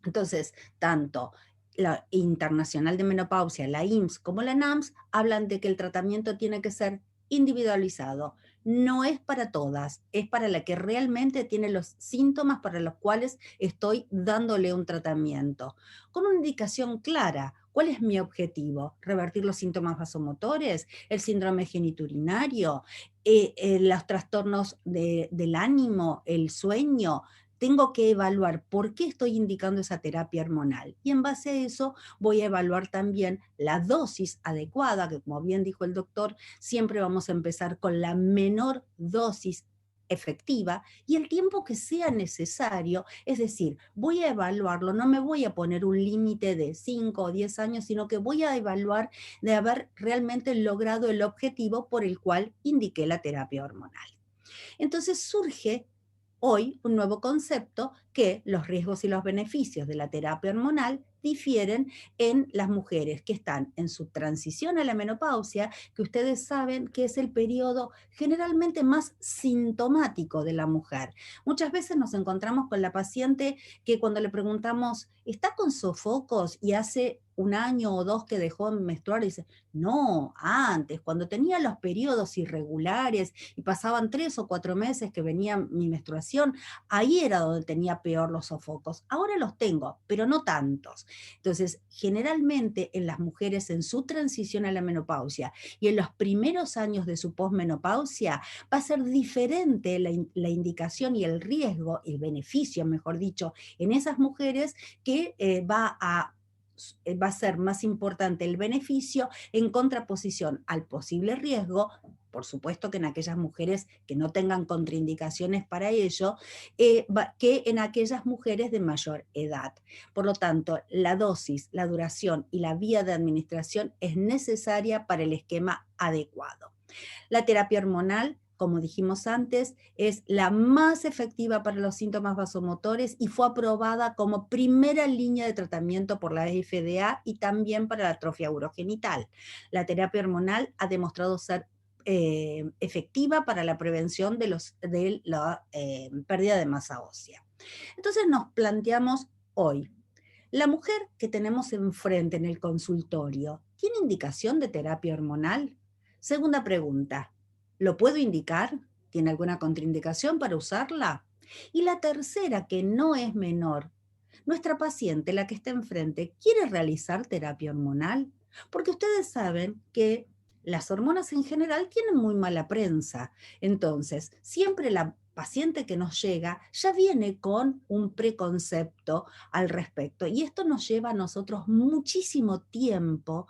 Entonces, tanto la Internacional de Menopausia, la IMSS como la NAMS, hablan de que el tratamiento tiene que ser individualizado. No es para todas, es para la que realmente tiene los síntomas para los cuales estoy dándole un tratamiento. Con una indicación clara, ¿cuál es mi objetivo? ¿Revertir los síntomas vasomotores? ¿El síndrome geniturinario? ¿Los trastornos del ánimo? ¿El sueño? Tengo que evaluar por qué estoy indicando esa terapia hormonal. Y en base a eso voy a evaluar también la dosis adecuada, que como bien dijo el doctor, siempre vamos a empezar con la menor dosis efectiva y el tiempo que sea necesario, es decir, voy a evaluarlo, no me voy a poner un límite de 5 o 10 años, sino que voy a evaluar de haber realmente logrado el objetivo por el cual indiqué la terapia hormonal. Entonces surge hoy un nuevo concepto que los riesgos y los beneficios de la terapia hormonal difieren en las mujeres que están en su transición a la menopausia, que ustedes saben que es el periodo generalmente más sintomático de la mujer. Muchas veces nos encontramos con la paciente que cuando le preguntamos, ¿está con sofocos? Y hace un año o dos que dejó de menstruar, y dice, no, antes, cuando tenía los periodos irregulares y pasaban 3 o 4 meses que venía mi menstruación, ahí era donde tenía peor los sofocos. Ahora los tengo, pero no tantos. Entonces, generalmente en las mujeres en su transición a la menopausia y en los primeros años de su posmenopausia va a ser diferente la indicación y el riesgo, el beneficio, mejor dicho, en esas mujeres que va a ser más importante el beneficio en contraposición al posible riesgo, por supuesto que en aquellas mujeres que no tengan contraindicaciones para ello, que en aquellas mujeres de mayor edad. Por lo tanto, la dosis, la duración y la vía de administración es necesaria para el esquema adecuado. La terapia hormonal, como dijimos antes, es la más efectiva para los síntomas vasomotores y fue aprobada como primera línea de tratamiento por la FDA y también para la atrofia urogenital. La terapia hormonal ha demostrado ser efectiva para la prevención de la pérdida de masa ósea. Entonces nos planteamos hoy, la mujer que tenemos enfrente en el consultorio, ¿tiene indicación de terapia hormonal? Segunda pregunta, ¿lo puedo indicar? ¿Tiene alguna contraindicación para usarla? Y la tercera, que no es menor, nuestra paciente, la que está enfrente, ¿quiere realizar terapia hormonal? Porque ustedes saben que las hormonas en general tienen muy mala prensa. Entonces, siempre la paciente que nos llega ya viene con un preconcepto al respecto. Y esto nos lleva a nosotros muchísimo tiempo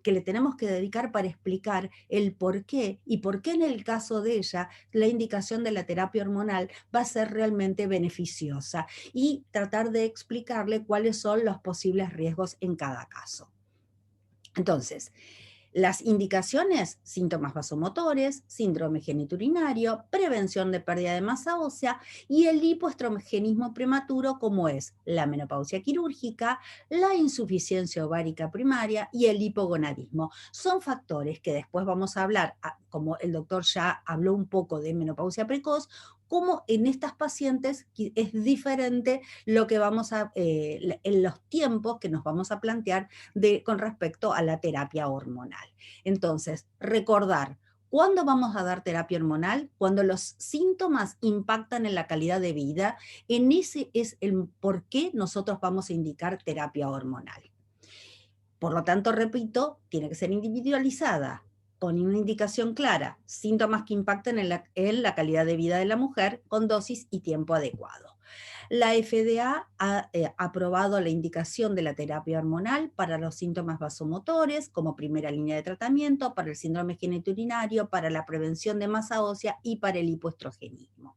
que le tenemos que dedicar para explicar el por qué y por qué en el caso de ella la indicación de la terapia hormonal va a ser realmente beneficiosa y tratar de explicarle cuáles son los posibles riesgos en cada caso. Entonces, las indicaciones, síntomas vasomotores, síndrome geniturinario, prevención de pérdida de masa ósea y el hipoestrogenismo prematuro, como es la menopausia quirúrgica, la insuficiencia ovárica primaria y el hipogonadismo. Son factores que después vamos a hablar, como el doctor ya habló un poco de menopausia precoz, como en estas pacientes es diferente lo que vamos en los tiempos que nos vamos a plantear con respecto a la terapia hormonal. Entonces, recordar, ¿Cuándo vamos a dar terapia hormonal? Cuando los síntomas impactan en la calidad de vida. En ese es el por qué nosotros vamos a indicar terapia hormonal. Por lo tanto, repito, tiene que ser individualizada, con una indicación clara, síntomas que impacten en la calidad de vida de la mujer, con dosis y tiempo adecuado. La FDA ha aprobado la indicación de la terapia hormonal para los síntomas vasomotores como primera línea de tratamiento, para el síndrome genitourinario, para la prevención de masa ósea y para el hipoestrogenismo.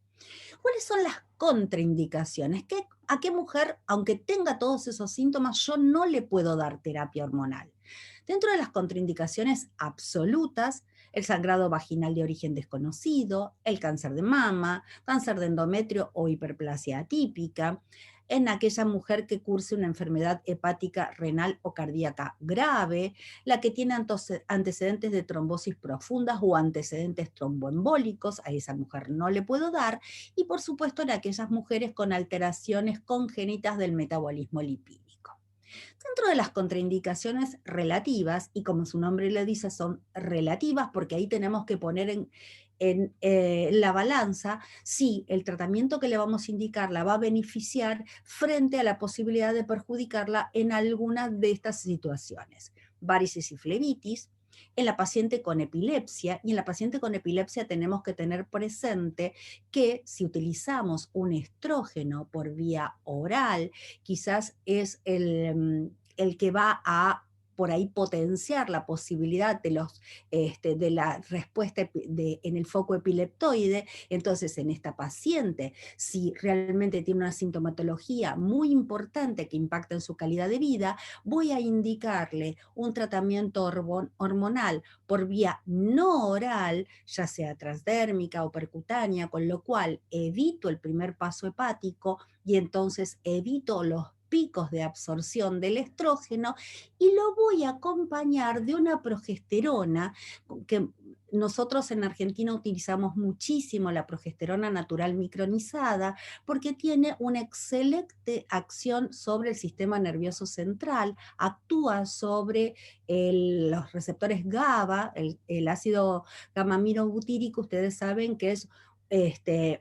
¿Cuáles son las contraindicaciones? ¿A qué mujer, aunque tenga todos esos síntomas, yo no le puedo dar terapia hormonal? Dentro de las contraindicaciones absolutas, el sangrado vaginal de origen desconocido, el cáncer de mama, cáncer de endometrio o hiperplasia atípica, en aquella mujer que curse una enfermedad hepática, renal o cardíaca grave, la que tiene antecedentes de trombosis profundas o antecedentes tromboembólicos, a esa mujer no le puedo dar, y por supuesto en aquellas mujeres con alteraciones congénitas del metabolismo lipídico. Dentro de las contraindicaciones relativas, y como su nombre le dice, son relativas porque ahí tenemos que poner en la balanza si el tratamiento que le vamos a indicar la va a beneficiar frente a la posibilidad de perjudicarla en alguna de estas situaciones. Varices y flebitis, en la paciente con epilepsia, y en la paciente con epilepsia tenemos que tener presente que si utilizamos un estrógeno por vía oral, quizás es el que va a por ahí potenciar la posibilidad de la respuesta en el foco epileptoide. Entonces, en esta paciente, si realmente tiene una sintomatología muy importante que impacta en su calidad de vida, voy a indicarle un tratamiento hormonal por vía no oral, ya sea transdérmica o percutánea, con lo cual evito el primer paso hepático y entonces evito los picos de absorción del estrógeno, y lo voy a acompañar de una progesterona que nosotros en Argentina utilizamos muchísimo, la progesterona natural micronizada, porque tiene una excelente acción sobre el sistema nervioso central, actúa sobre los receptores GABA, el ácido gamma-aminobutírico, ustedes saben que es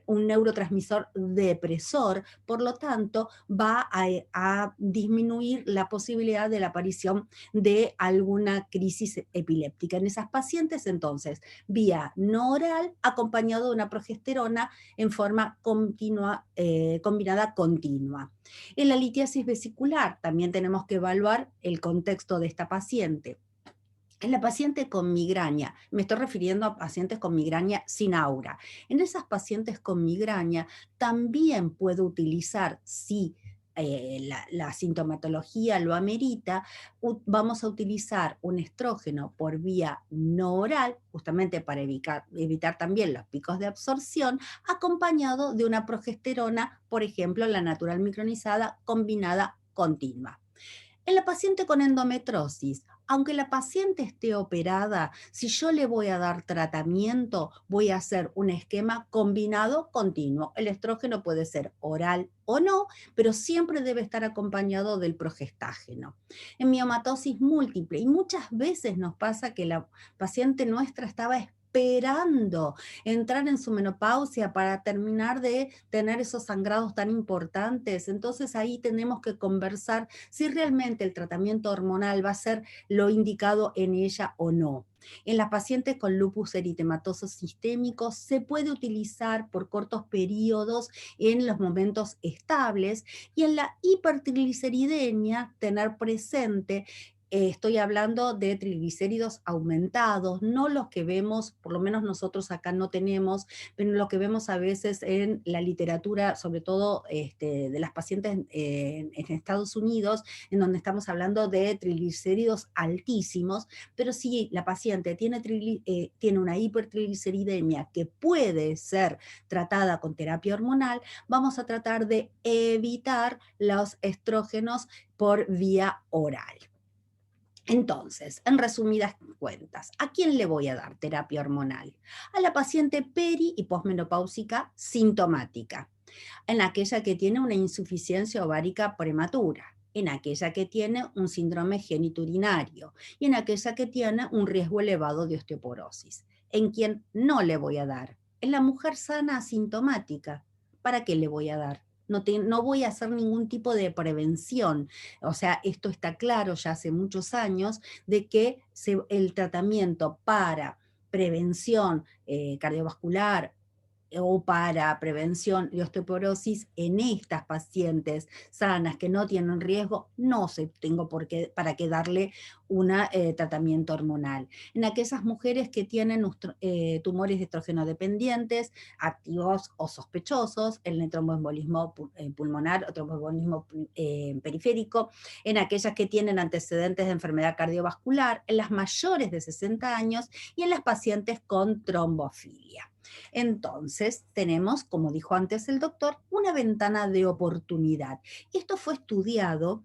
un neurotransmisor depresor, por lo tanto va a disminuir la posibilidad de la aparición de alguna crisis epiléptica. En esas pacientes, entonces, vía no oral, acompañado de una progesterona en forma continua, combinada continua. En la litiasis vesicular también tenemos que evaluar el contexto de esta paciente. En la paciente con migraña, me estoy refiriendo a pacientes con migraña sin aura. En esas pacientes con migraña también puedo utilizar, si la sintomatología lo amerita, vamos a utilizar un estrógeno por vía no oral, justamente para evitar también los picos de absorción, acompañado de una progesterona, por ejemplo, la natural micronizada combinada continua. En la paciente con endometriosis, aunque la paciente esté operada, si yo le voy a dar tratamiento, voy a hacer un esquema combinado continuo. El estrógeno puede ser oral o no, pero siempre debe estar acompañado del progestágeno. En miomatosis múltiple, y muchas veces nos pasa que la paciente nuestra estaba esperando entrar en su menopausia para terminar de tener esos sangrados tan importantes. Entonces ahí tenemos que conversar si realmente el tratamiento hormonal va a ser lo indicado en ella o no. En las pacientes con lupus eritematoso sistémico se puede utilizar por cortos periodos en los momentos estables, y en la hipertrigliceridemia tener presente, estoy hablando de triglicéridos aumentados, no los que vemos, por lo menos nosotros acá no tenemos, pero lo que vemos a veces en la literatura, sobre todo de las pacientes en Estados Unidos, en donde estamos hablando de triglicéridos altísimos. Pero si la paciente tiene una hipertrigliceridemia que puede ser tratada con terapia hormonal, vamos a tratar de evitar los estrógenos por vía oral. Entonces, en resumidas cuentas, ¿a quién le voy a dar terapia hormonal? A la paciente peri y posmenopáusica sintomática, en aquella que tiene una insuficiencia ovárica prematura, en aquella que tiene un síndrome genitourinario y en aquella que tiene un riesgo elevado de osteoporosis. en quien no le voy a dar. En la mujer sana asintomática, ¿para qué le voy a dar? No voy a hacer ningún tipo de prevención. O sea, esto está claro ya hace muchos años de que el tratamiento para prevención cardiovascular o para prevención de osteoporosis en estas pacientes sanas que no tienen riesgo, no tengo para qué darle un tratamiento hormonal. En aquellas mujeres que tienen tumores estrógeno dependientes, activos o sospechosos, el tromboembolismo pulmonar o tromboembolismo periférico, en aquellas que tienen antecedentes de enfermedad cardiovascular, en las mayores de 60 años y en las pacientes con trombofilia. Entonces, tenemos, como dijo antes el doctor, una ventana de oportunidad. Esto fue estudiado.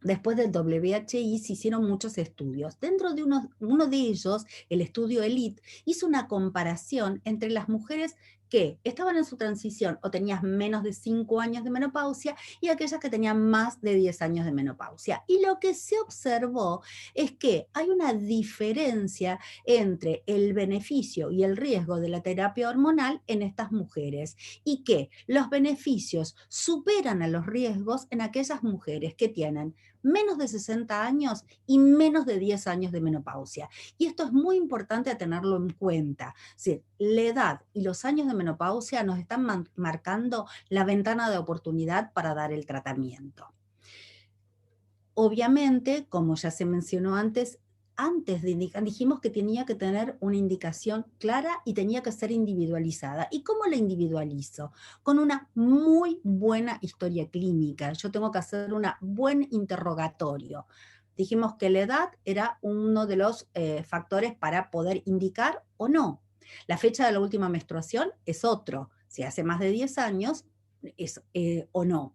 Después del WHI se hicieron muchos estudios. Dentro de uno de ellos, el estudio ELITE, hizo una comparación entre las mujeres que estaban en su transición o tenían menos de 5 años de menopausia y aquellas que tenían más de 10 años de menopausia. Y lo que se observó es que hay una diferencia entre el beneficio y el riesgo de la terapia hormonal en estas mujeres y que los beneficios superan a los riesgos en aquellas mujeres que tienen menos de 60 años y menos de 10 años de menopausia. Y esto es muy importante a tenerlo en cuenta. Es decir, la edad y los años de menopausia nos están marcando la ventana de oportunidad para dar el tratamiento. Obviamente, como ya se mencionó antes de indicar, dijimos que tenía que tener una indicación clara y tenía que ser individualizada. ¿Y cómo la individualizo? Con una muy buena historia clínica. Yo tengo que hacer un buen interrogatorio. Dijimos que la edad era uno de los factores para poder indicar o no. La fecha de la última menstruación es otro. Si hace más de 10 años es, o no.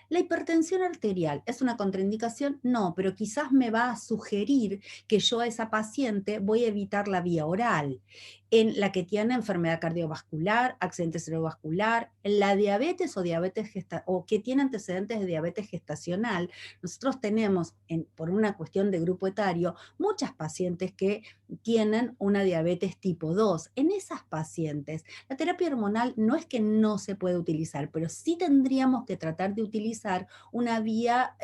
¿La hipertensión arterial es una contraindicación? No, pero quizás me va a sugerir que yo a esa paciente voy a evitar la vía oral. En la que tiene enfermedad cardiovascular, accidente cerebrovascular, la diabetes o que tiene antecedentes de diabetes gestacional, nosotros tenemos, por una cuestión de grupo etario, muchas pacientes que tienen una diabetes tipo 2. En esas pacientes, la terapia hormonal no es que no se puede utilizar, pero sí tendríamos que tratar de utilizar una vía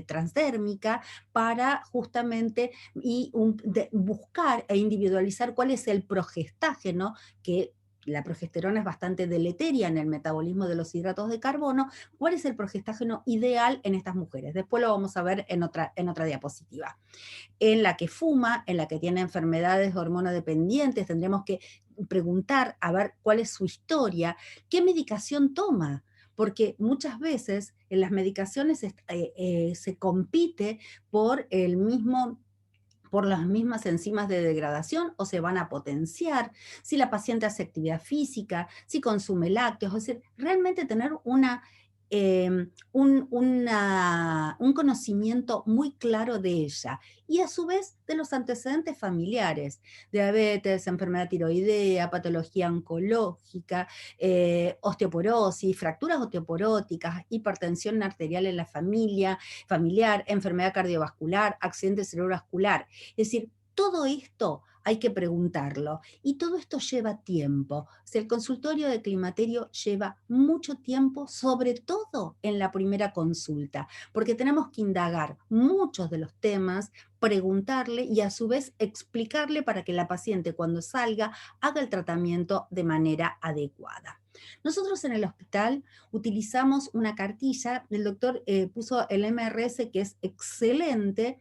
transdérmica para justamente buscar e individualizar cuál es el progestágeno, que la progesterona es bastante deleteria en el metabolismo de los hidratos de carbono, cuál es el progestágeno ideal en estas mujeres. Después lo vamos a ver en otra diapositiva. En la que fuma, en la que tiene enfermedades hormonodependientes, tendremos que preguntar a ver cuál es su historia, qué medicación toma, porque muchas veces en las medicaciones se compite por las mismas enzimas de degradación o se van a potenciar, si la paciente hace actividad física, si consume lácteos, es decir, realmente tener un conocimiento muy claro de ella y a su vez de los antecedentes familiares, diabetes, enfermedad tiroidea, patología oncológica, osteoporosis, fracturas osteoporóticas, hipertensión arterial en la familiar, enfermedad cardiovascular, accidente cerebrovascular. Es decir, todo esto hay que preguntarlo y todo esto lleva tiempo. O sea, el consultorio de climaterio lleva mucho tiempo, sobre todo en la primera consulta, porque tenemos que indagar muchos de los temas, preguntarle y a su vez explicarle para que la paciente cuando salga haga el tratamiento de manera adecuada. Nosotros en el hospital utilizamos una cartilla, el doctor puso el MRS que es excelente,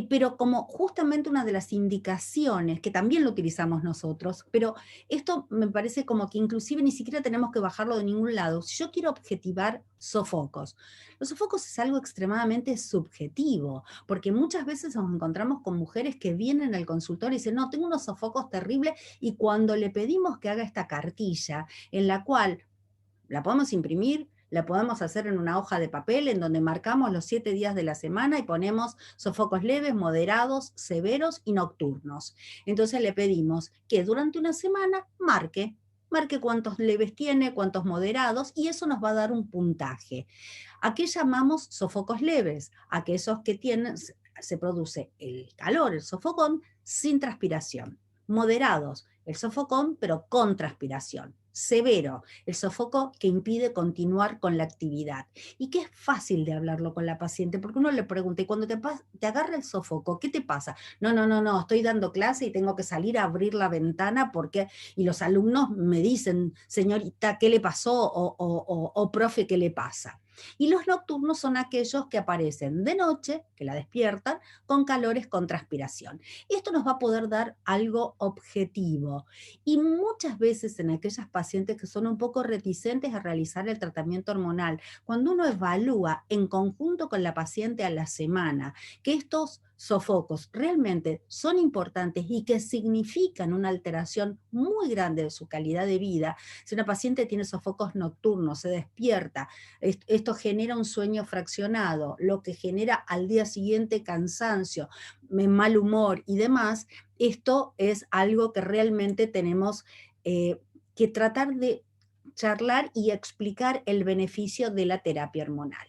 pero como justamente una de las indicaciones, que también lo utilizamos nosotros, pero esto me parece como que inclusive ni siquiera tenemos que bajarlo de ningún lado. Si yo quiero objetivar sofocos, los sofocos es algo extremadamente subjetivo, porque muchas veces nos encontramos con mujeres que vienen al consultorio y dicen, no, tengo unos sofocos terribles, y cuando le pedimos que haga esta cartilla, en la cual la podemos imprimir, la podemos hacer en una hoja de papel en donde marcamos los 7 días de la semana y ponemos sofocos leves, moderados, severos y nocturnos. Entonces le pedimos que durante una semana marque cuántos leves tiene, cuántos moderados, y eso nos va a dar un puntaje. ¿A qué llamamos sofocos leves? Aquellos que se produce el calor, el sofocón, sin transpiración. Moderados, el sofocón, pero con transpiración. Severo, el sofoco que impide continuar con la actividad. Y que es fácil de hablarlo con la paciente, porque uno le pregunta, y cuando te agarra el sofoco, ¿qué te pasa? No, estoy dando clase y tengo que salir a abrir la ventana porque, y los alumnos me dicen, señorita, ¿qué le pasó? O profe, ¿qué le pasa? Y los nocturnos son aquellos que aparecen de noche, que la despiertan, con calores, con transpiración. Esto nos va a poder dar algo objetivo. Y muchas veces en aquellas pacientes que son un poco reticentes a realizar el tratamiento hormonal, cuando uno evalúa en conjunto con la paciente a la semana que estos sofocos realmente son importantes y que significan una alteración muy grande de su calidad de vida, si una paciente tiene sofocos nocturnos, se despierta, esto genera un sueño fraccionado, lo que genera al día siguiente cansancio, mal humor y demás, esto es algo que realmente tenemos que tratar de charlar y explicar el beneficio de la terapia hormonal.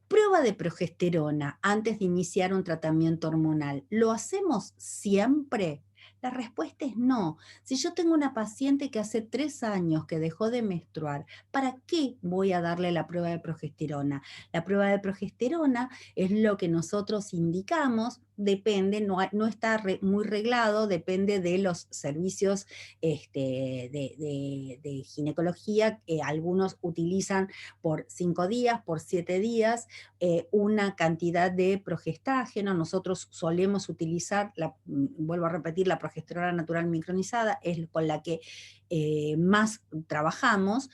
Prueba de progesterona antes de iniciar un tratamiento hormonal. ¿Lo hacemos siempre? La respuesta es no. Si yo tengo una paciente que hace 3 años que dejó de menstruar, ¿para qué voy a darle la prueba de progesterona? La prueba de progesterona es lo que nosotros indicamos, depende, no está muy reglado, depende de los servicios de ginecología, que algunos utilizan por 5 días, por 7 días, una cantidad de progestágeno. Nosotros solemos utilizar, vuelvo a repetir, la progesterona natural micronizada, es con la que más trabajamos,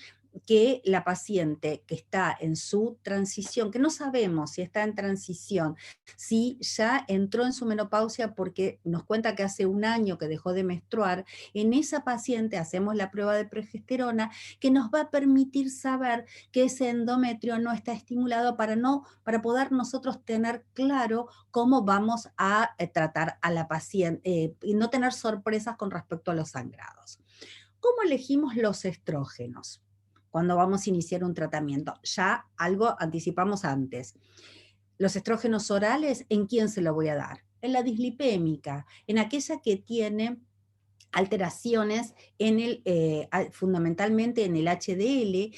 que la paciente que está en su transición, que no sabemos si está en transición, si ya entró en su menopausia porque nos cuenta que hace 1 año que dejó de menstruar, en esa paciente hacemos la prueba de progesterona que nos va a permitir saber que ese endometrio no está estimulado para poder nosotros tener claro cómo vamos a tratar a la paciente y no tener sorpresas con respecto a los sangrados. ¿Cómo elegimos los estrógenos cuando vamos a iniciar un tratamiento? Ya algo anticipamos antes. Los estrógenos orales, ¿en quién se lo voy a dar? En la dislipémica, en aquella que tiene alteraciones fundamentalmente en el HDL,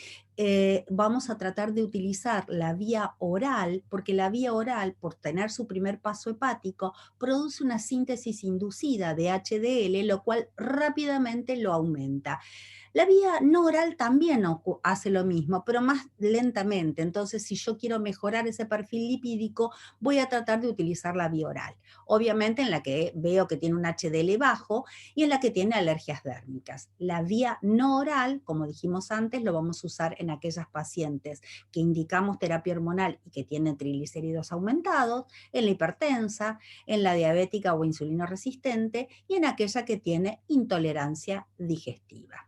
vamos a tratar de utilizar la vía oral, porque la vía oral, por tener su primer paso hepático, produce una síntesis inducida de HDL, lo cual rápidamente lo aumenta. La vía no oral también hace lo mismo, pero más lentamente. Entonces, si yo quiero mejorar ese perfil lipídico, voy a tratar de utilizar la vía oral. Obviamente en la que veo que tiene un HDL bajo y en la que tiene alergias dérmicas. La vía no oral, como dijimos antes, lo vamos a usar en aquellas pacientes que indicamos terapia hormonal y que tienen triglicéridos aumentados, en la hipertensa, en la diabética o insulino resistente y en aquella que tiene intolerancia digestiva.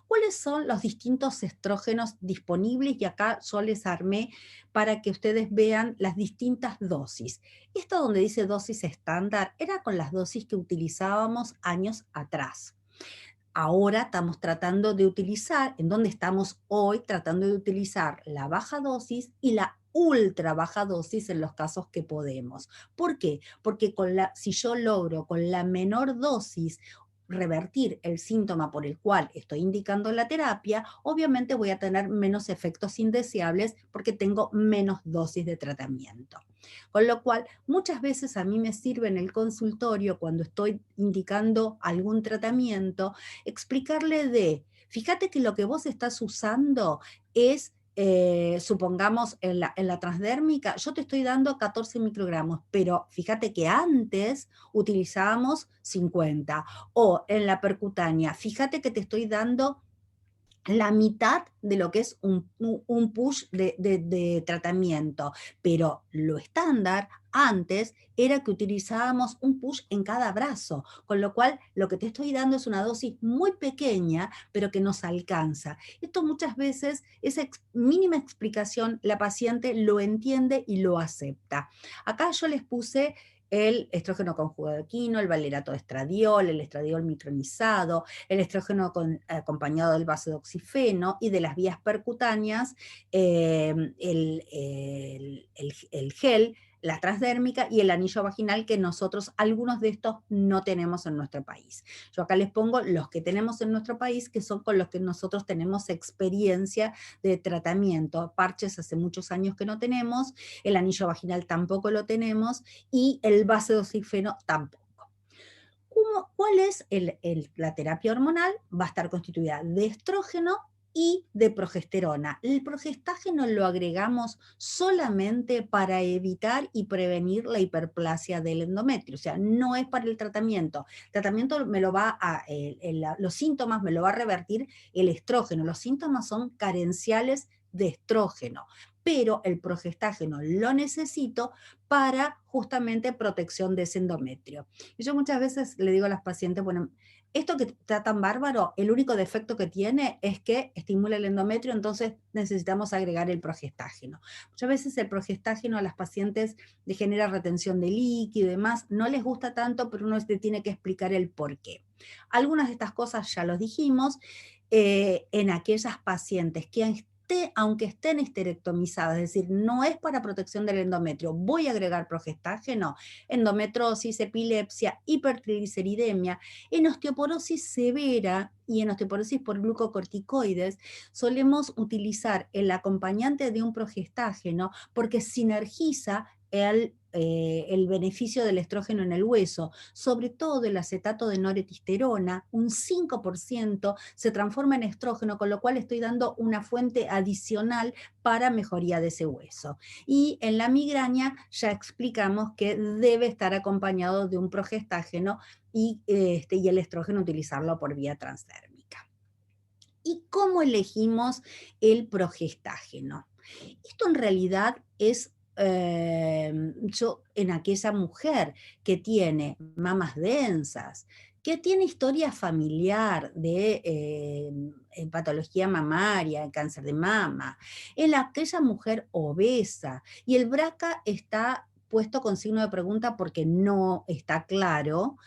¿Cuáles son los distintos estrógenos disponibles? Y acá yo les armé para que ustedes vean las distintas dosis. Esto donde dice dosis estándar era con las dosis que utilizábamos años atrás. Ahora estamos tratando de utilizar, en donde estamos hoy, tratando de utilizar la baja dosis y la ultra baja dosis en los casos que podemos. ¿Por qué? Porque si yo logro con la menor dosis revertir el síntoma por el cual estoy indicando la terapia, obviamente voy a tener menos efectos indeseables porque tengo menos dosis de tratamiento. Con lo cual, muchas veces a mí me sirve en el consultorio, cuando estoy indicando algún tratamiento, explicarle fíjate que lo que vos estás usando es supongamos en la transdérmica, yo te estoy dando 14 microgramos, pero fíjate que antes utilizábamos 50, o en la percutánea, fíjate que te estoy dando la mitad de lo que es un push de tratamiento, pero lo estándar antes era que utilizábamos un push en cada brazo, con lo cual lo que te estoy dando es una dosis muy pequeña, pero que nos alcanza. Esto muchas veces, esa mínima explicación, la paciente lo entiende y lo acepta. Acá yo les puse el estrógeno conjugado de quino, el valerato de estradiol, el estradiol micronizado, el estrógeno acompañado del vasodoxifeno y de las vías percutáneas, el gel, la transdérmica y el anillo vaginal, que nosotros, algunos de estos, no tenemos en nuestro país. Yo acá les pongo los que tenemos en nuestro país, que son con los que nosotros tenemos experiencia de tratamiento. Parches hace muchos años que no tenemos, el anillo vaginal tampoco lo tenemos, y el basedoxifeno tampoco. ¿Cuál es la terapia hormonal? Va a estar constituida de estrógeno y de progesterona. El progestágeno lo agregamos solamente para evitar y prevenir la hiperplasia del endometrio, o sea, no es para el tratamiento. El tratamiento me lo va a, los síntomas me lo va a revertir el estrógeno. Los síntomas son carenciales de estrógeno, pero el progestágeno lo necesito para justamente protección de ese endometrio. Y yo muchas veces le digo a las pacientes, bueno, esto que está tan bárbaro, el único defecto que tiene es que estimula el endometrio, entonces necesitamos agregar el progestágeno. Muchas veces el progestágeno a las pacientes le genera retención de líquido y demás, no les gusta tanto, pero uno le tiene que explicar el por qué. Algunas de estas cosas ya los dijimos, en aquellas pacientes que aunque estén esterectomizadas, es decir, no es para protección del endometrio, voy a agregar progestágeno, endometriosis, epilepsia, hipertrigliceridemia, en osteoporosis severa y en osteoporosis por glucocorticoides, solemos utilizar el acompañante de un progestágeno porque sinergiza el beneficio del estrógeno en el hueso, sobre todo el acetato de noretilsterona, un 5% se transforma en estrógeno, con lo cual estoy dando una fuente adicional para mejoría de ese hueso. Y en la migraña ya explicamos que debe estar acompañado de un progestágeno y el estrógeno utilizarlo por vía transdérmica. ¿Y cómo elegimos el progestágeno? Esto en realidad es en aquella mujer que tiene mamas densas, que tiene historia familiar de patología mamaria, cáncer de mama, en aquella mujer obesa, y el BRCA está puesto con signo de pregunta porque no está claro.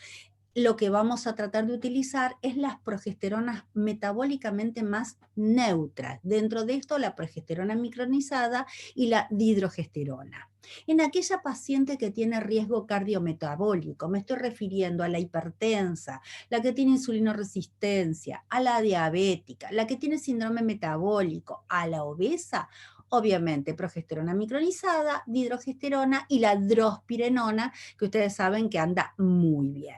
Lo que vamos a tratar de utilizar es las progesteronas metabólicamente más neutras. Dentro de esto, la progesterona micronizada y la dihidrogesterona. En aquella paciente que tiene riesgo cardiometabólico, me estoy refiriendo a la hipertensa, la que tiene insulinoresistencia, a la diabética, la que tiene síndrome metabólico, a la obesa, obviamente progesterona micronizada, dihidrogesterona y la drospirenona, que ustedes saben que anda muy bien.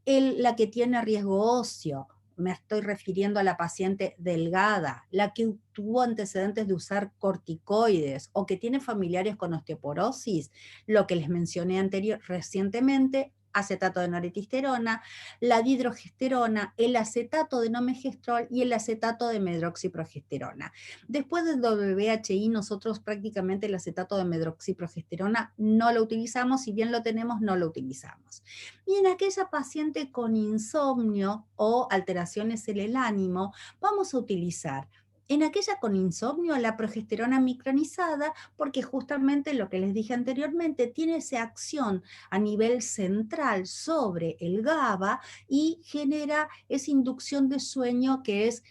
La que tiene riesgo óseo, me estoy refiriendo a la paciente delgada, la que tuvo antecedentes de usar corticoides o que tiene familiares con osteoporosis, lo que les mencioné recientemente, acetato de noretilsterona, la dihidrogesterona, el acetato de nomegestrol y el acetato de medroxiprogesterona. Después del WHI, nosotros prácticamente el acetato de medroxiprogesterona no lo utilizamos, si bien lo tenemos, no lo utilizamos. Y en aquella paciente con insomnio o alteraciones en el ánimo, vamos a utilizar en aquella con insomnio la progesterona micronizada, porque justamente lo que les dije anteriormente tiene esa acción a nivel central sobre el GABA y genera esa inducción de sueño que es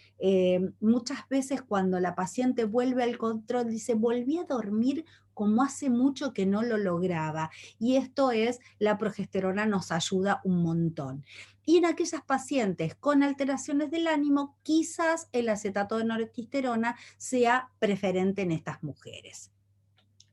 muchas veces cuando la paciente vuelve al control, dice, volví a dormir como hace mucho que no lo lograba, y esto es, la progesterona nos ayuda un montón. Y en aquellas pacientes con alteraciones del ánimo, quizás el acetato de noretilsterona sea preferente en estas mujeres.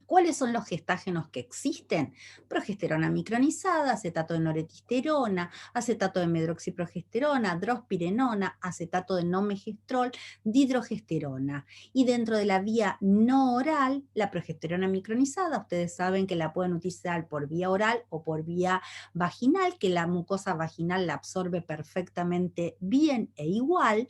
¿Cuáles son los gestágenos que existen? Progesterona micronizada, acetato de noretilsterona, acetato de medroxiprogesterona, drospirenona, acetato de nomegestrol, dihidrogesterona. Y dentro de la vía no oral, la progesterona micronizada, ustedes saben que la pueden utilizar por vía oral o por vía vaginal, que la mucosa vaginal la absorbe perfectamente bien e igual.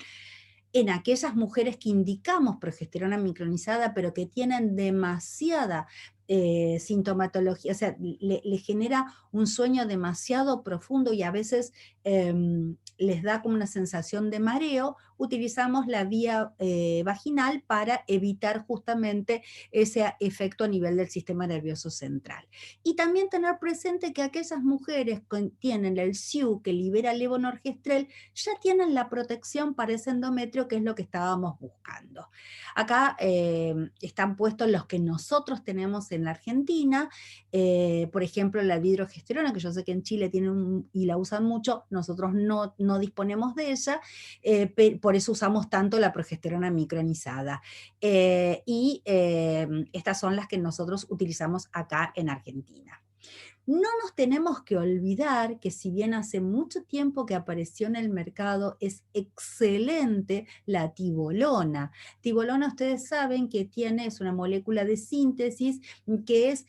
En aquellas mujeres que indicamos progesterona micronizada, pero que tienen demasiada sintomatología, o sea, le genera un sueño demasiado profundo y a veces les da como una sensación de mareo, utilizamos la vía vaginal para evitar justamente ese efecto a nivel del sistema nervioso central. Y también tener presente que aquellas mujeres que tienen el SIU que libera levonorgestrel ya tienen la protección para ese endometrio, que es lo que estábamos buscando. Acá están puestos los que nosotros tenemos en la Argentina, por ejemplo la dihidrogesterona, que yo sé que en Chile tienen y la usan mucho, nosotros no disponemos de ella, por eso usamos tanto la progesterona micronizada. Estas son las que nosotros utilizamos acá en Argentina. No nos tenemos que olvidar que si bien hace mucho tiempo que apareció en el mercado, es excelente la tibolona. Tibolona, ustedes saben que es una molécula de síntesis que es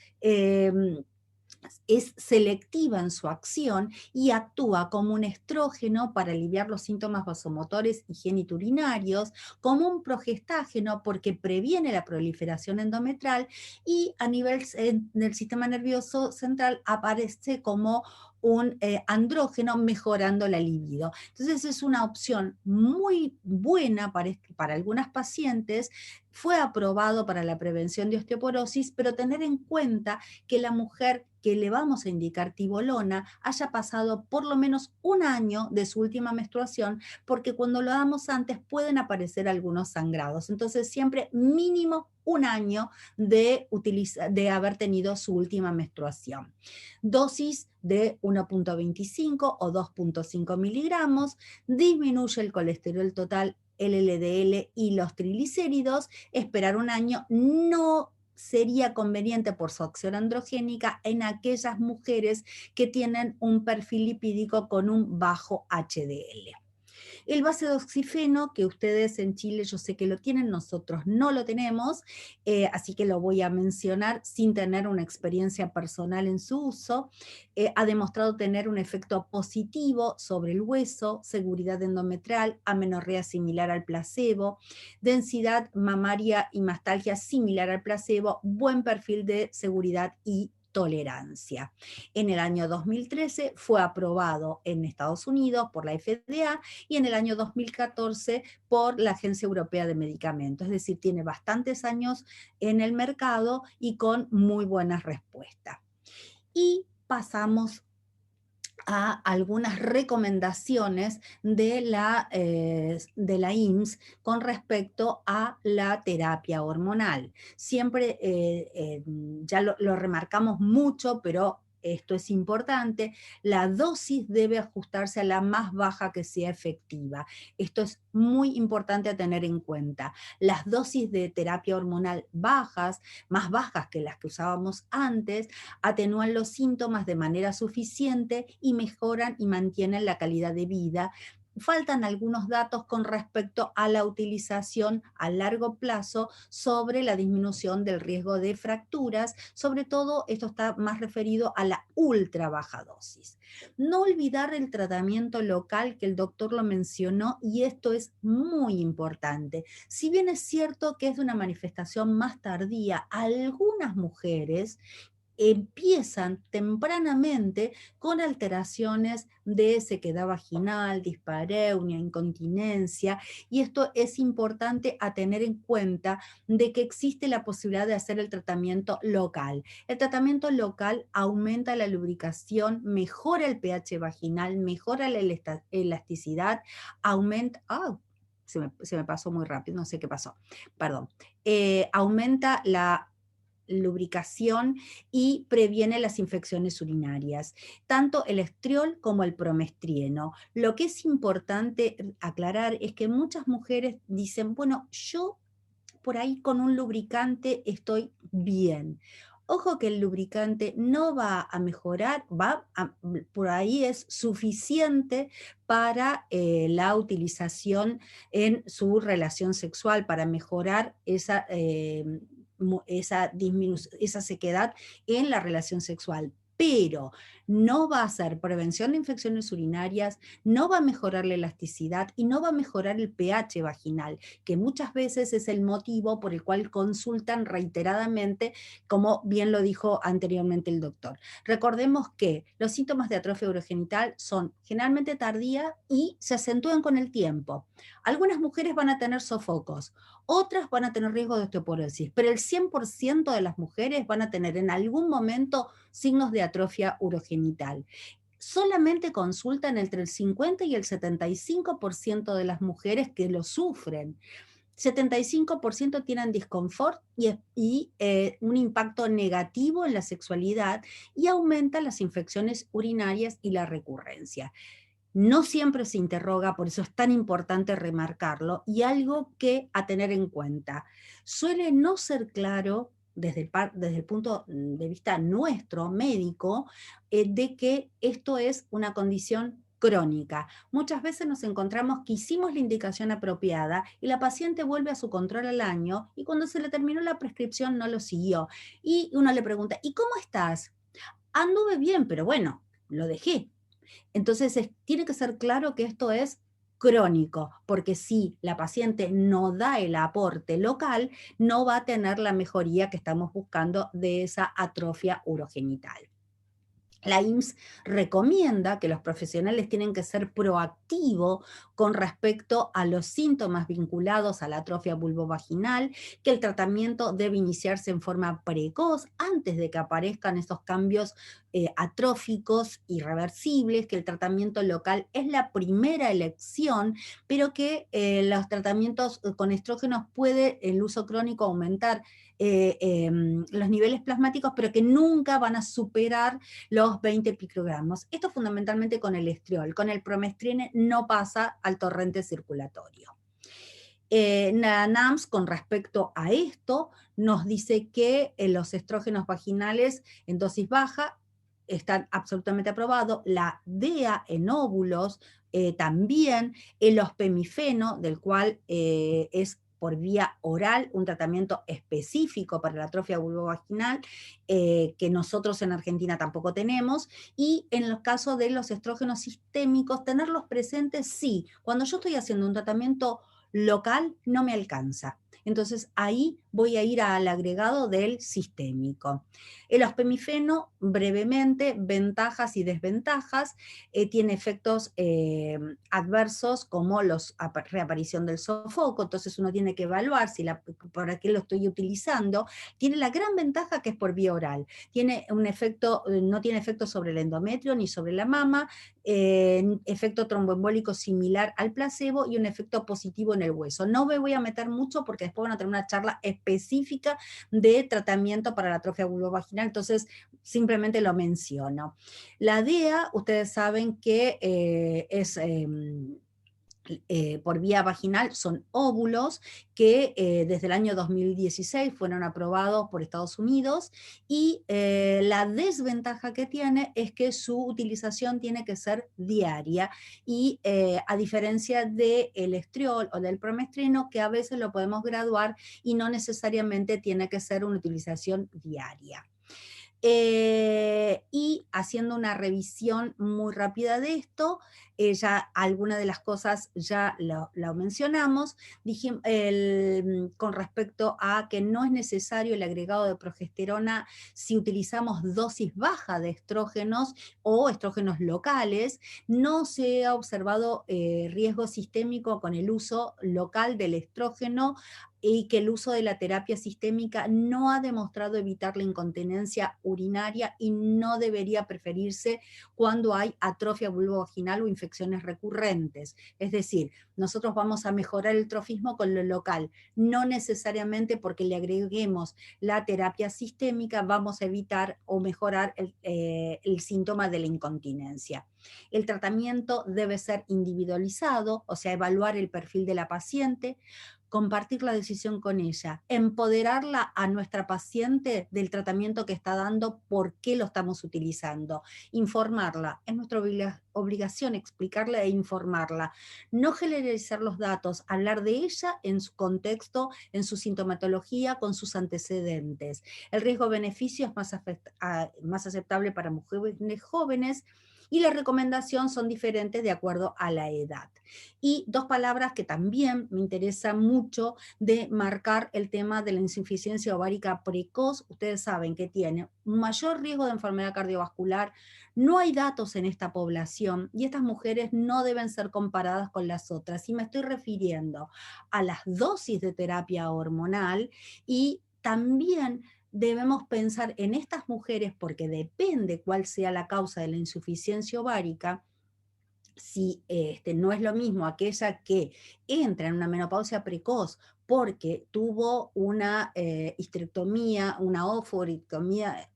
selectiva en su acción y actúa como un estrógeno para aliviar los síntomas vasomotores y geniturinarios, como un progestágeno porque previene la proliferación endometrial, y a nivel del sistema nervioso central aparece como un andrógeno, mejorando la libido. Entonces es una opción muy buena para algunas pacientes. Fue aprobado para la prevención de osteoporosis, pero tener en cuenta que la mujer que le vamos a indicar tibolona haya pasado por lo menos un año de su última menstruación, porque cuando lo damos antes pueden aparecer algunos sangrados. Entonces siempre mínimo un año de haber tenido su última menstruación. Dosis de 1.25 o 2.5 miligramos, disminuye el colesterol total, el LDL y los triglicéridos. Esperar un año no sería conveniente por su acción androgénica en aquellas mujeres que tienen un perfil lipídico con un bajo HDL. El base-doxifeno, que ustedes en Chile yo sé que lo tienen, nosotros no lo tenemos, así que lo voy a mencionar sin tener una experiencia personal en su uso. Ha demostrado tener un efecto positivo sobre el hueso, seguridad endometrial, amenorrea similar al placebo, densidad mamaria y mastalgia similar al placebo, buen perfil de seguridad y tolerancia. En el año 2013 fue aprobado en Estados Unidos por la FDA y en el año 2014 por la Agencia Europea de Medicamentos. Es decir, tiene bastantes años en el mercado y con muy buenas respuestas. Y pasamos a algunas recomendaciones de la INS con respecto a la terapia hormonal. Siempre, ya lo remarcamos mucho, pero esto es importante, la dosis debe ajustarse a la más baja que sea efectiva. Esto es muy importante a tener en cuenta. Las dosis de terapia hormonal bajas, más bajas que las que usábamos antes, atenúan los síntomas de manera suficiente y mejoran y mantienen la calidad de vida. Faltan algunos datos con respecto a la utilización a largo plazo sobre la disminución del riesgo de fracturas, sobre todo esto está más referido a la ultra baja dosis. No olvidar el tratamiento local, que el doctor lo mencionó, y esto es muy importante. Si bien es cierto que es de una manifestación más tardía, algunas mujeres empiezan tempranamente con alteraciones de sequedad vaginal, dispareunia, incontinencia, y esto es importante a tener en cuenta de que existe la posibilidad de hacer el tratamiento local. El tratamiento local aumenta la lubricación, mejora el pH vaginal, mejora la elasticidad, aumenta... Se me pasó muy rápido, no sé qué pasó, perdón. Aumenta la lubricación y previene las infecciones urinarias, tanto el estriol como el promestrieno. Lo que es importante aclarar es que muchas mujeres dicen, bueno, yo por ahí con un lubricante estoy bien. Ojo que el lubricante no va a mejorar, por ahí es suficiente para la utilización en su relación sexual, para mejorar esa sequedad en la relación sexual. pero no va a ser prevención de infecciones urinarias, no va a mejorar la elasticidad y no va a mejorar el pH vaginal, que muchas veces es el motivo por el cual consultan reiteradamente, como bien lo dijo anteriormente el doctor. Recordemos que los síntomas de atrofia urogenital son generalmente tardía y se acentúan con el tiempo. Algunas mujeres van a tener sofocos, otras van a tener riesgo de osteoporosis, pero el 100% de las mujeres van a tener en algún momento signos de atrofia urogenital. Solamente consultan entre el 50 y el 75% de las mujeres que lo sufren. 75% tienen disconfort y un impacto negativo en la sexualidad y aumentan las infecciones urinarias y la recurrencia. No siempre se interroga, por eso es tan importante remarcarlo, y algo que a tener en cuenta. Suele no ser claro desde el punto de vista nuestro, médico, de que esto es una condición crónica. Muchas veces nos encontramos que hicimos la indicación apropiada y la paciente vuelve a su control al año y cuando se le terminó la prescripción no lo siguió. Y uno le pregunta, ¿y cómo estás? Anduve bien, pero bueno, lo dejé. Entonces, tiene que ser claro que esto es crónico, porque si la paciente no da el aporte local, no va a tener la mejoría que estamos buscando de esa atrofia urogenital. La IMSS recomienda que los profesionales tienen que ser proactivos con respecto a los síntomas vinculados a la atrofia vulvovaginal, que el tratamiento debe iniciarse en forma precoz antes de que aparezcan esos cambios atróficos irreversibles, que el tratamiento local es la primera elección, pero que los tratamientos con estrógenos puede el uso crónico aumentar los niveles plasmáticos, pero que nunca van a superar los 20 picogramos. Esto fundamentalmente con el estriol. Con el promestrine no pasa al torrente circulatorio. La NAMS con respecto a esto nos dice que los estrógenos vaginales en dosis baja están absolutamente aprobados. La DEA en óvulos también, el ospemifeno, del cual es por vía oral, un tratamiento específico para la atrofia vulvovaginal, que nosotros en Argentina tampoco tenemos, y en los casos de los estrógenos sistémicos, tenerlos presentes sí. Cuando yo estoy haciendo un tratamiento local, no me alcanza. Entonces ahí voy a ir al agregado del sistémico. El ospemifeno, brevemente, ventajas y desventajas, tiene efectos adversos como la reaparición del sofoco, entonces uno tiene que evaluar para qué lo estoy utilizando. Tiene la gran ventaja que es por vía oral, tiene un efecto, no tiene efecto sobre el endometrio ni sobre la mama, efecto tromboembólico similar al placebo y un efecto positivo en el hueso. No me voy a meter mucho porque después van a tener una charla específica de tratamiento para la atrofia vulvovaginal, entonces simplemente lo menciono. La DEA, ustedes saben que es por vía vaginal, son óvulos que desde el año 2016 fueron aprobados por Estados Unidos, y la desventaja que tiene es que su utilización tiene que ser diaria, y a diferencia del estriol o del promestrino, que a veces lo podemos graduar y no necesariamente tiene que ser una utilización diaria. Y haciendo una revisión muy rápida de esto, ya algunas de las cosas ya lo mencionamos, con respecto a que no es necesario el agregado de progesterona si utilizamos dosis baja de estrógenos o estrógenos locales. No se ha observado riesgo sistémico con el uso local del estrógeno, y que el uso de la terapia sistémica no ha demostrado evitar la incontinencia urinaria y no debería preferirse cuando hay atrofia vulvovaginal o infecciones recurrentes. Es decir, nosotros vamos a mejorar el trofismo con lo local, no necesariamente porque le agreguemos la terapia sistémica vamos a evitar o mejorar el síntoma de la incontinencia. El tratamiento debe ser individualizado, o sea, evaluar el perfil de la paciente, compartir la decisión con ella, empoderarla a nuestra paciente del tratamiento que está dando, por qué lo estamos utilizando, informarla, es nuestra obligación explicarle e informarla, no generalizar los datos, hablar de ella en su contexto, en su sintomatología, con sus antecedentes. El riesgo-beneficio es más aceptable para mujeres jóvenes, y las recomendaciones son diferentes de acuerdo a la edad. Y dos palabras que también me interesa mucho de marcar el tema de la insuficiencia ovárica precoz. Ustedes saben que tiene un mayor riesgo de enfermedad cardiovascular, no hay datos en esta población y estas mujeres no deben ser comparadas con las otras. Y me estoy refiriendo a las dosis de terapia hormonal y también debemos pensar en estas mujeres, porque depende cuál sea la causa de la insuficiencia ovárica, si no es lo mismo aquella que entra en una menopausia precoz porque tuvo una histerectomía, una oforectomía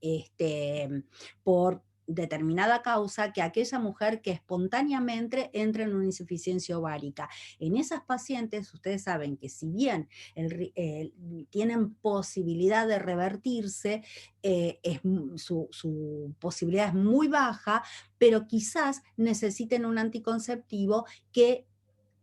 por determinada causa, que aquella mujer que espontáneamente entra en una insuficiencia ovárica. En esas pacientes, ustedes saben que si bien tienen posibilidad de revertirse, su posibilidad es muy baja, pero quizás necesiten un anticonceptivo que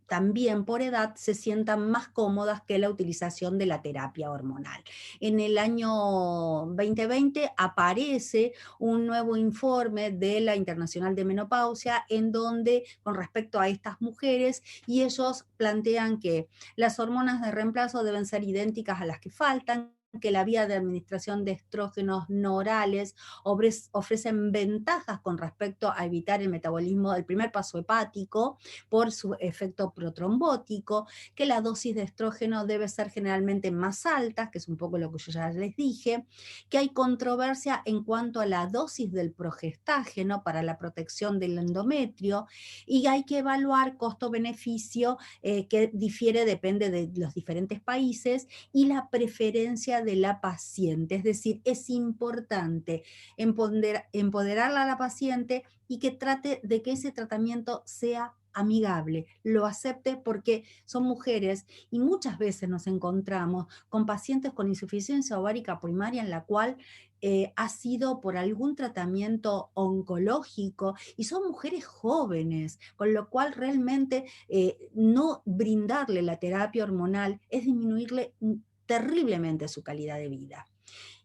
también por edad se sientan más cómodas que la utilización de la terapia hormonal. En el año 2020 aparece un nuevo informe de la Internacional de Menopausia en donde, con respecto a estas mujeres, y ellos plantean que las hormonas de reemplazo deben ser idénticas a las que faltan, que la vía de administración de estrógenos no orales ofrecen ventajas con respecto a evitar el metabolismo del primer paso hepático por su efecto protrombótico, que la dosis de estrógeno debe ser generalmente más alta, que es un poco lo que yo ya les dije, que hay controversia en cuanto a la dosis del progestágeno para la protección del endometrio, y hay que evaluar costo-beneficio que difiere, depende de los diferentes países, y la preferencia de la paciente. Es decir, es importante empoderarla a la paciente y que trate de que ese tratamiento sea amigable, lo acepte, porque son mujeres y muchas veces nos encontramos con pacientes con insuficiencia ovárica primaria en la cual ha sido por algún tratamiento oncológico y son mujeres jóvenes, con lo cual realmente no brindarle la terapia hormonal es disminuirle terriblemente su calidad de vida.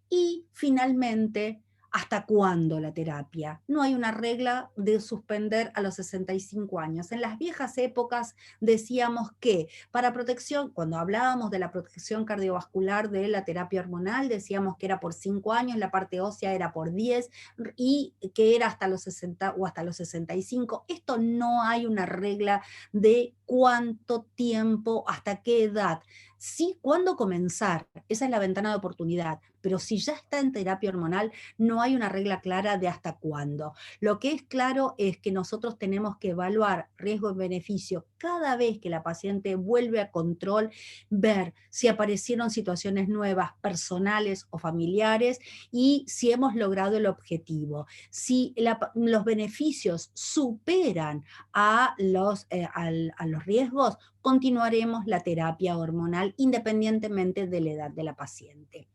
Y finalmente, ¿hasta cuándo la terapia? No hay una regla de suspender a los 65 años. En las viejas épocas decíamos que para protección, cuando hablábamos de la protección cardiovascular de la terapia hormonal, decíamos que era por 5 años, la parte ósea era por 10 y que era hasta los 60 o hasta los 65. Esto no hay una regla de cuánto tiempo, hasta qué edad. Sí, cuándo comenzar, esa es la ventana de oportunidad, pero si ya está en terapia hormonal, no hay una regla clara de hasta cuándo. Lo que es claro es que nosotros tenemos que evaluar riesgo y beneficio cada vez que la paciente vuelve a control, ver si aparecieron situaciones nuevas, personales o familiares, y si hemos logrado el objetivo. Si los beneficios superan a los riesgos, continuaremos la terapia hormonal independientemente de la edad de la paciente.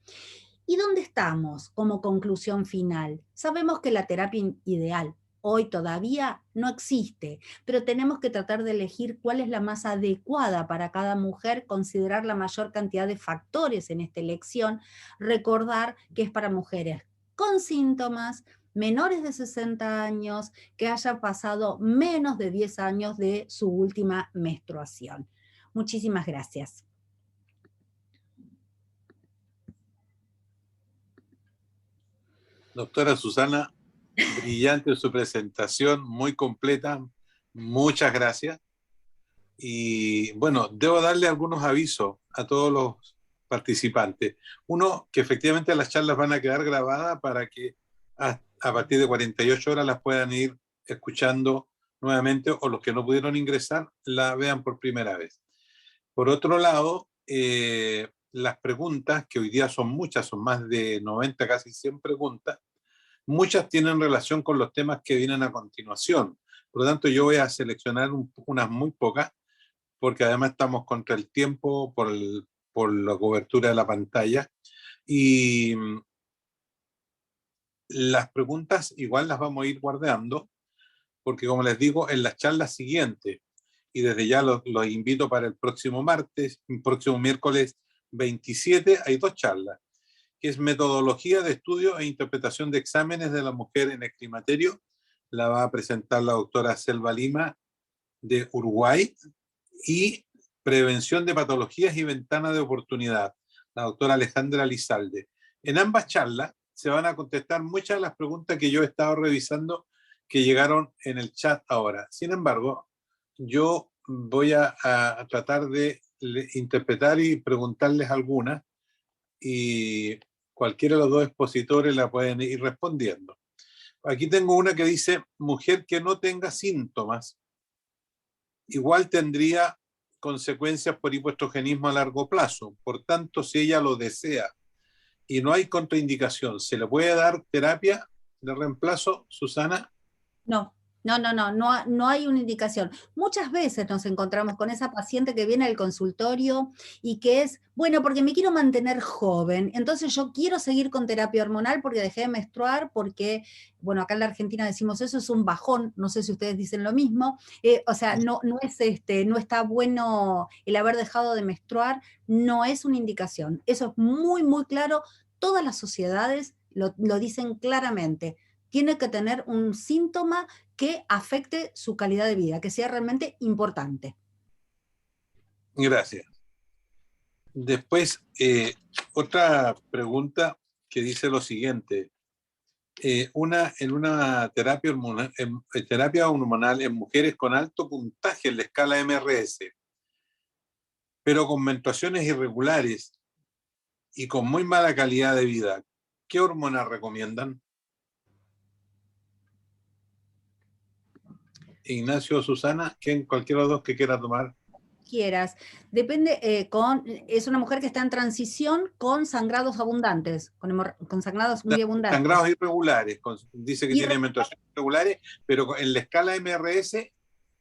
¿Y dónde estamos como conclusión final? Sabemos que la terapia ideal hoy todavía no existe, pero tenemos que tratar de elegir cuál es la más adecuada para cada mujer, considerar la mayor cantidad de factores en esta elección, recordar que es para mujeres con síntomas, menores de 60 años, que hayan pasado menos de 10 años de su última menstruación. Muchísimas gracias. Doctora Susana, brillante su presentación, muy completa, muchas gracias. Y bueno, debo darle algunos avisos a todos los participantes. Uno, que efectivamente las charlas van a quedar grabadas para que a partir de 48 horas las puedan ir escuchando nuevamente, o los que no pudieron ingresar la vean por primera vez. Por otro lado, las preguntas, que hoy día son muchas, son más de 90, casi 100 preguntas, muchas tienen relación con los temas que vienen a continuación. Por lo tanto, yo voy a seleccionar unas muy pocas porque además estamos contra el tiempo por la cobertura de la pantalla. Y las preguntas igual las vamos a ir guardando, porque como les digo, en las charlas siguientes, y desde ya los invito para el próximo martes, el próximo miércoles 27, hay 2 charlas, que es metodología de estudio e interpretación de exámenes de la mujer en el climaterio. La va a presentar la doctora Selva Lima de Uruguay, y prevención de patologías y ventana de oportunidad, la doctora Alejandra Lizalde. En ambas charlas se van a contestar muchas de las preguntas que yo he estado revisando que llegaron en el chat ahora. Sin embargo, yo voy a tratar de interpretar y preguntarles algunas, y cualquiera de los 2 expositores la pueden ir respondiendo. Aquí tengo una que dice: mujer que no tenga síntomas igual tendría consecuencias por hipoestrogenismo a largo plazo. Por tanto, si ella lo desea y no hay contraindicación, ¿se le puede dar terapia de reemplazo, Susana? No hay una indicación. Muchas veces nos encontramos con esa paciente que viene al consultorio y que es, bueno, porque me quiero mantener joven, entonces yo quiero seguir con terapia hormonal porque dejé de menstruar, porque, bueno, acá en la Argentina decimos eso es un bajón, no sé si ustedes dicen lo mismo, o sea, no está bueno el haber dejado de menstruar, no es una indicación. Eso es muy, muy claro, todas las sociedades lo dicen claramente. Tiene que tener un síntoma que afecte su calidad de vida, que sea realmente importante. Gracias. Después, otra pregunta que dice lo siguiente. En una terapia hormonal en mujeres con alto puntaje en la escala MRS, pero con menstruaciones irregulares y con muy mala calidad de vida, ¿qué hormonas recomiendan? Ignacio o Susana, cualquiera de los 2 que quiera tomar. Quieras. Depende, es una mujer que está en transición con sangrados abundantes, con sangrados muy abundantes. Sangrados irregulares, dice que tiene menstruaciones irregulares, pero en la escala MRS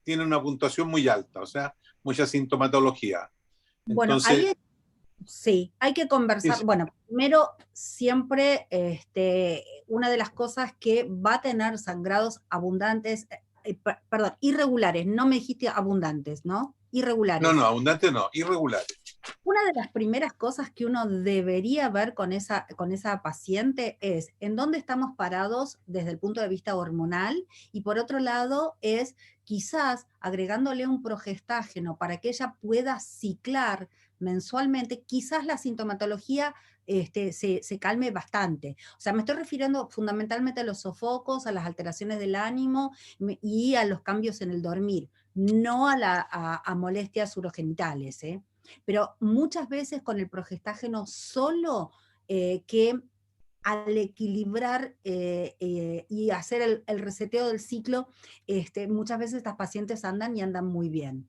tiene una puntuación muy alta, o sea, mucha sintomatología. Bueno, entonces, sí, hay que conversar. Bueno, primero, siempre una de las cosas que va a tener sangrados abundantes, perdón, irregulares, no me dijiste abundantes, ¿no? Irregulares. No, abundantes no, irregulares. Una de las primeras cosas que uno debería ver con esa paciente es en dónde estamos parados desde el punto de vista hormonal, y por otro lado es quizás agregándole un progestágeno para que ella pueda ciclar mensualmente, quizás la sintomatología se calme bastante. O sea, me estoy refiriendo fundamentalmente a los sofocos, a las alteraciones del ánimo y a los cambios en el dormir, no a molestias urogenitales, pero muchas veces con el progestágeno solo, que al equilibrar y hacer el reseteo del ciclo, muchas veces estas pacientes andan muy bien.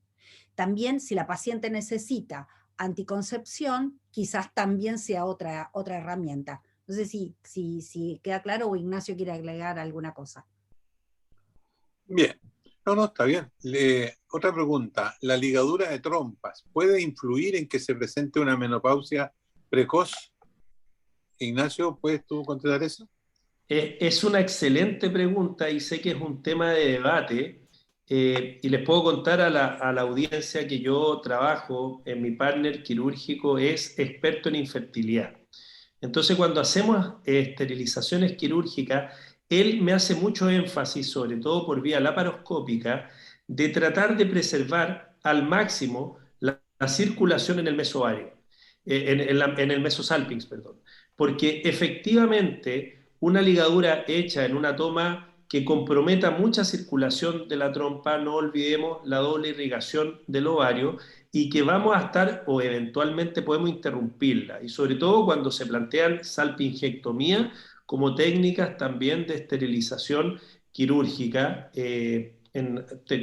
También si la paciente necesita anticoncepción, quizás también sea otra herramienta. No sé si queda claro o Ignacio quiere agregar alguna cosa. Bien. No, está bien. Otra pregunta. ¿La ligadura de trompas puede influir en que se presente una menopausia precoz? Ignacio, ¿puedes tú contestar eso? Es una excelente pregunta y sé que es un tema de debate, y les puedo contar a la audiencia que yo trabajo en mi partner quirúrgico, es experto en infertilidad. Entonces, cuando hacemos esterilizaciones quirúrgicas, él me hace mucho énfasis, sobre todo por vía laparoscópica, de tratar de preservar al máximo la circulación en el mesovario, en el mesosalpinx, perdón. Porque efectivamente una ligadura hecha en una toma que comprometa mucha circulación de la trompa, no olvidemos la doble irrigación del ovario, y que vamos a estar o eventualmente podemos interrumpirla, y sobre todo cuando se plantean salpingectomía como técnicas también de esterilización quirúrgica.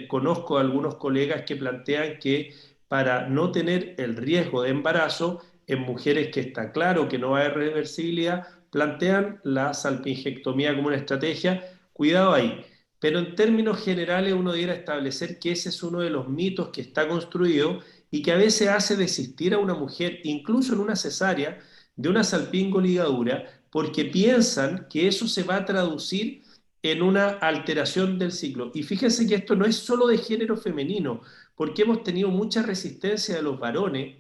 Conozco a algunos colegas que plantean que para no tener el riesgo de embarazo en mujeres que está claro que no va a haber reversibilidad, plantean la salpingectomía como una estrategia. Cuidado ahí. pero en términos generales uno debiera establecer que ese es uno de los mitos que está construido y que a veces hace desistir a una mujer, incluso en una cesárea, de una salpingoligadura, porque piensan que eso se va a traducir en una alteración del ciclo. Y fíjense que esto no es solo de género femenino, porque hemos tenido mucha resistencia de los varones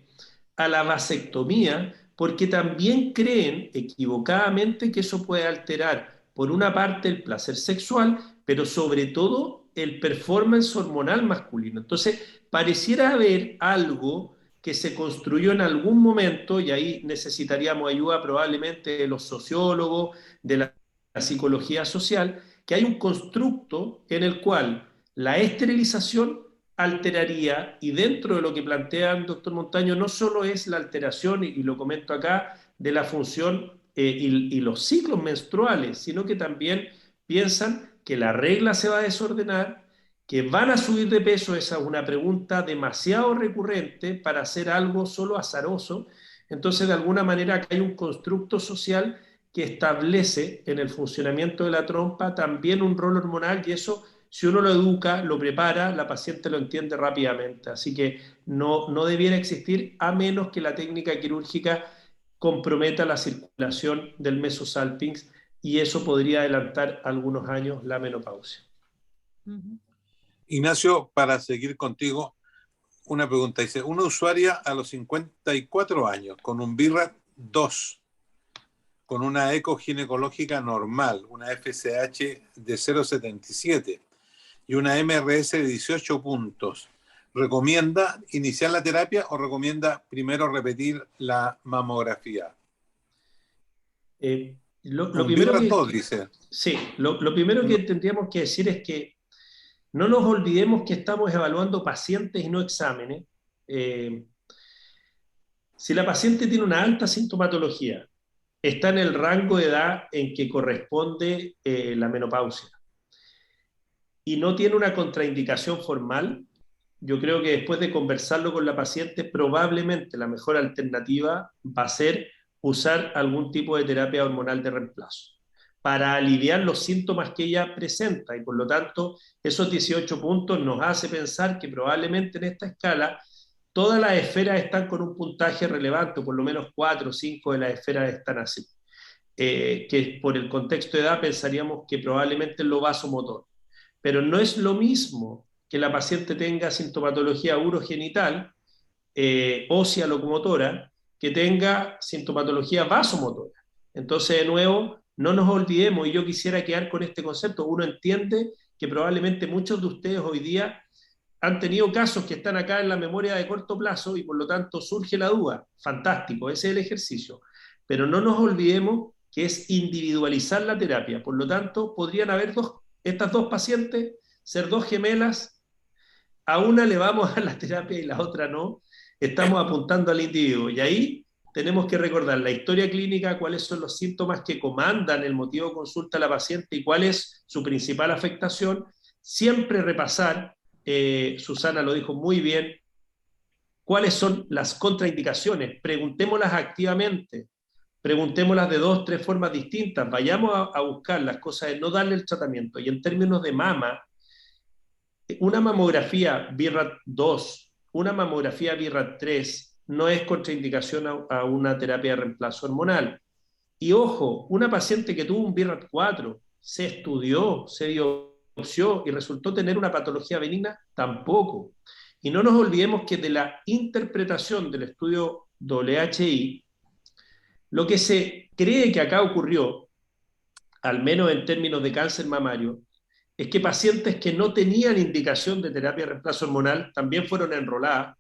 a la vasectomía, porque también creen equivocadamente que eso puede alterar, por una parte, el placer sexual, pero sobre todo el performance hormonal masculino. Entonces, pareciera haber algo que se construyó en algún momento, y ahí necesitaríamos ayuda probablemente de los sociólogos, de la psicología social, que hay un constructo en el cual la esterilización alteraría, y dentro de lo que plantea el doctor Montaño, no solo es la alteración, y lo comento acá, de la función y los ciclos menstruales, sino que también piensan que la regla se va a desordenar, que van a subir de peso. Esa es una pregunta demasiado recurrente para hacer algo solo azaroso. Entonces, de alguna manera, acá hay un constructo social que establece en el funcionamiento de la trompa también un rol hormonal, y eso, si uno lo educa, lo prepara, la paciente lo entiende rápidamente. Así que no debiera existir, a menos que la técnica quirúrgica comprometa la circulación del mesosalpinx, y eso podría adelantar algunos años la menopausia. Ignacio, para seguir contigo, una pregunta. Dice, una usuaria a los 54 años con un BIRAT 2, con una eco ginecológica normal, una FSH de 0,77 y una MRS de 18 puntos, ¿recomienda iniciar la terapia o recomienda primero repetir la mamografía? Lo primero que, 2, dice. Sí, lo primero que tendríamos que decir es que no nos olvidemos que estamos evaluando pacientes y no exámenes. Si la paciente tiene una alta sintomatología, está en el rango de edad en que corresponde la menopausia, y no tiene una contraindicación formal, yo creo que después de conversarlo con la paciente, probablemente la mejor alternativa va a ser usar algún tipo de terapia hormonal de reemplazo para aliviar los síntomas que ella presenta, y por lo tanto esos 18 puntos nos hace pensar que probablemente en esta escala todas las esferas están con un puntaje relevante, por lo menos 4 o 5 de las esferas están así, que por el contexto de edad pensaríamos que probablemente es lo vasomotor. Pero no es lo mismo que la paciente tenga sintomatología urogenital, ósea locomotora, que tenga sintomatología vasomotora. Entonces, de nuevo, no nos olvidemos, y yo quisiera quedar con este concepto. Uno entiende que probablemente muchos de ustedes hoy día han tenido casos que están acá en la memoria de corto plazo, y por lo tanto surge la duda. Fantástico, ese es el ejercicio. Pero no nos olvidemos que es individualizar la terapia. Por lo tanto, podrían haber estas dos pacientes, ser dos gemelas, a una le vamos a la terapia y la otra no. Estamos apuntando al individuo, y ahí tenemos que recordar la historia clínica, cuáles son los síntomas que comandan el motivo de consulta a la paciente y cuál es su principal afectación. Siempre repasar, Susana lo dijo muy bien, cuáles son las contraindicaciones, preguntémoslas activamente, preguntémoslas de 2 o 3 formas distintas, vayamos a buscar las cosas de no darle el tratamiento. Y en términos de mama, una mamografía BIRAT 2, una mamografía BIRAT 3 no es contraindicación a una terapia de reemplazo hormonal. Y ojo, una paciente que tuvo un BIRAT 4, se estudió, se biopsió y resultó tener una patología benigna, tampoco. Y no nos olvidemos que de la interpretación del estudio WHI, lo que se cree que acá ocurrió, al menos en términos de cáncer mamario, es que pacientes que no tenían indicación de terapia de reemplazo hormonal también fueron enroladas,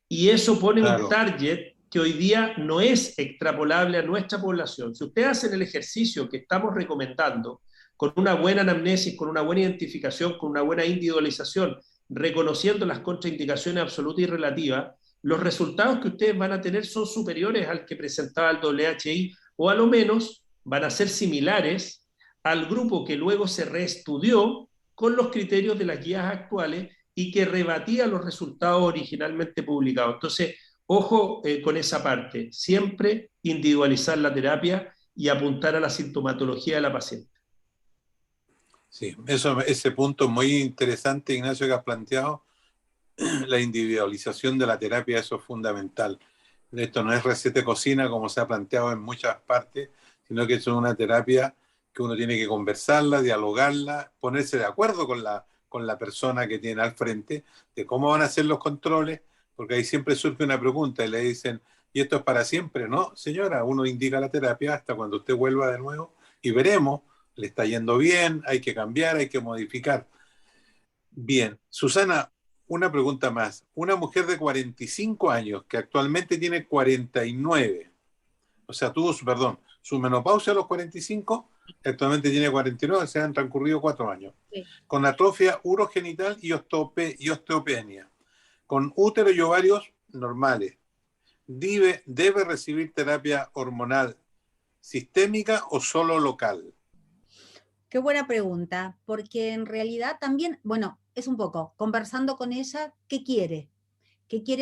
y eso pone un target que hoy día no es extrapolable a nuestra población. Si ustedes hacen el ejercicio que estamos recomendando, con una buena anamnesis, con una buena identificación, con una buena individualización, reconociendo las contraindicaciones absolutas y relativas, los resultados que ustedes van a tener son superiores al que presentaba el WHI, o a lo menos van a ser similares al grupo que luego se reestudió con los criterios de las guías actuales y que rebatía los resultados originalmente publicados. Entonces, ojo con esa parte, siempre individualizar la terapia y apuntar a la sintomatología de la paciente. Sí, ese punto muy interesante, Ignacio, que has planteado, la individualización de la terapia, eso es fundamental. Esto no es receta de cocina como se ha planteado en muchas partes, sino que eso es una terapia que uno tiene que conversarla, dialogarla, ponerse de acuerdo con la persona que tiene al frente, de cómo van a ser los controles, porque ahí siempre surge una pregunta y le dicen, ¿y esto es para siempre? No, señora, uno indica la terapia hasta cuando usted vuelva de nuevo y veremos, le está yendo bien, hay que cambiar, hay que modificar. Bien, Susana, una pregunta más. Una mujer de 45 años que actualmente tiene 49, o sea, tuvo su menopausia a los 45, actualmente tiene 49, se han transcurrido 4 años, Sí. con atrofia urogenital y osteopenia, con útero y ovarios normales. ¿Debe recibir terapia hormonal sistémica o solo local? Qué buena pregunta, porque en realidad también, bueno, es un poco conversando con ella, ¿qué quiere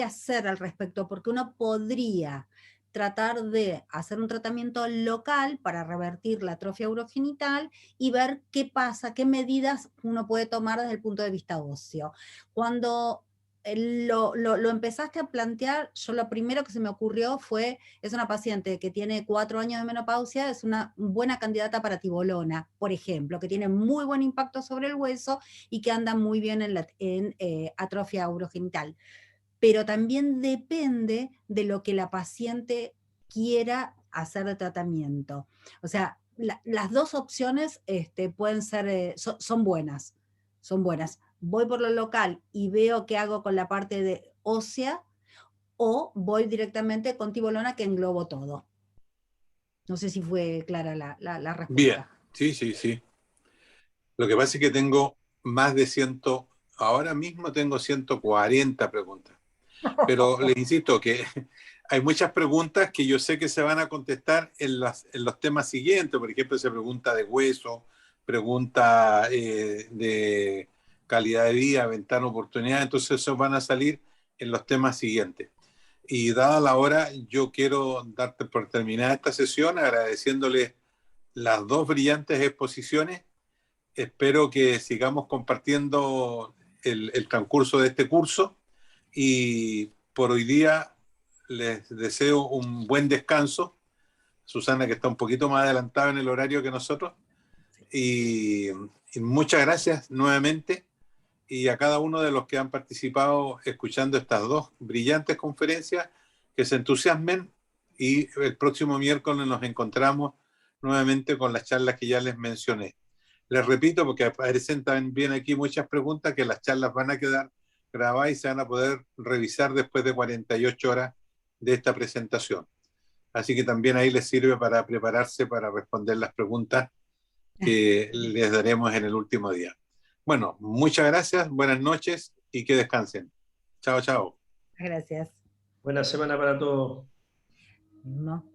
hacer al respecto? Porque uno podría tratar de hacer un tratamiento local para revertir la atrofia urogenital y ver qué pasa, qué medidas uno puede tomar desde el punto de vista óseo. Cuando lo empezaste a plantear, yo lo primero que se me ocurrió fue, es una paciente que tiene 4 años de menopausia, es una buena candidata para tibolona, por ejemplo, que tiene muy buen impacto sobre el hueso y que anda muy bien en atrofia urogenital. Pero también depende de lo que la paciente quiera hacer de tratamiento. O sea, las dos opciones pueden ser, son buenas, son buenas. Voy por lo local y veo qué hago con la parte de ósea, o voy directamente con tibolona que englobo todo. No sé si fue clara la respuesta. Bien, sí. Lo que pasa es que tengo más de 100, ahora mismo tengo 140 preguntas. Pero les insisto que hay muchas preguntas que yo sé que se van a contestar en los temas siguientes. Por ejemplo, se pregunta de hueso, pregunta de calidad de vida, ventana, oportunidad. Entonces, esos van a salir en los temas siguientes. Y dada la hora, yo quiero darte por terminada esta sesión agradeciéndoles las dos brillantes exposiciones. Espero que sigamos compartiendo el transcurso de este curso y por hoy día les deseo un buen descanso. Susana, que está un poquito más adelantada en el horario que nosotros. Y muchas gracias nuevamente. Y a cada uno de los que han participado escuchando estas dos brillantes conferencias, que se entusiasmen y el próximo miércoles nos encontramos nuevamente con las charlas que ya les mencioné. Les repito, porque aparecen también aquí muchas preguntas, que las charlas van a quedar grabadas y se van a poder revisar después de 48 horas de esta presentación. Así que también ahí les sirve para prepararse para responder las preguntas que les daremos en el último día. Bueno, muchas gracias, buenas noches y que descansen. Chao, chao. Gracias. Buena semana para todos. No.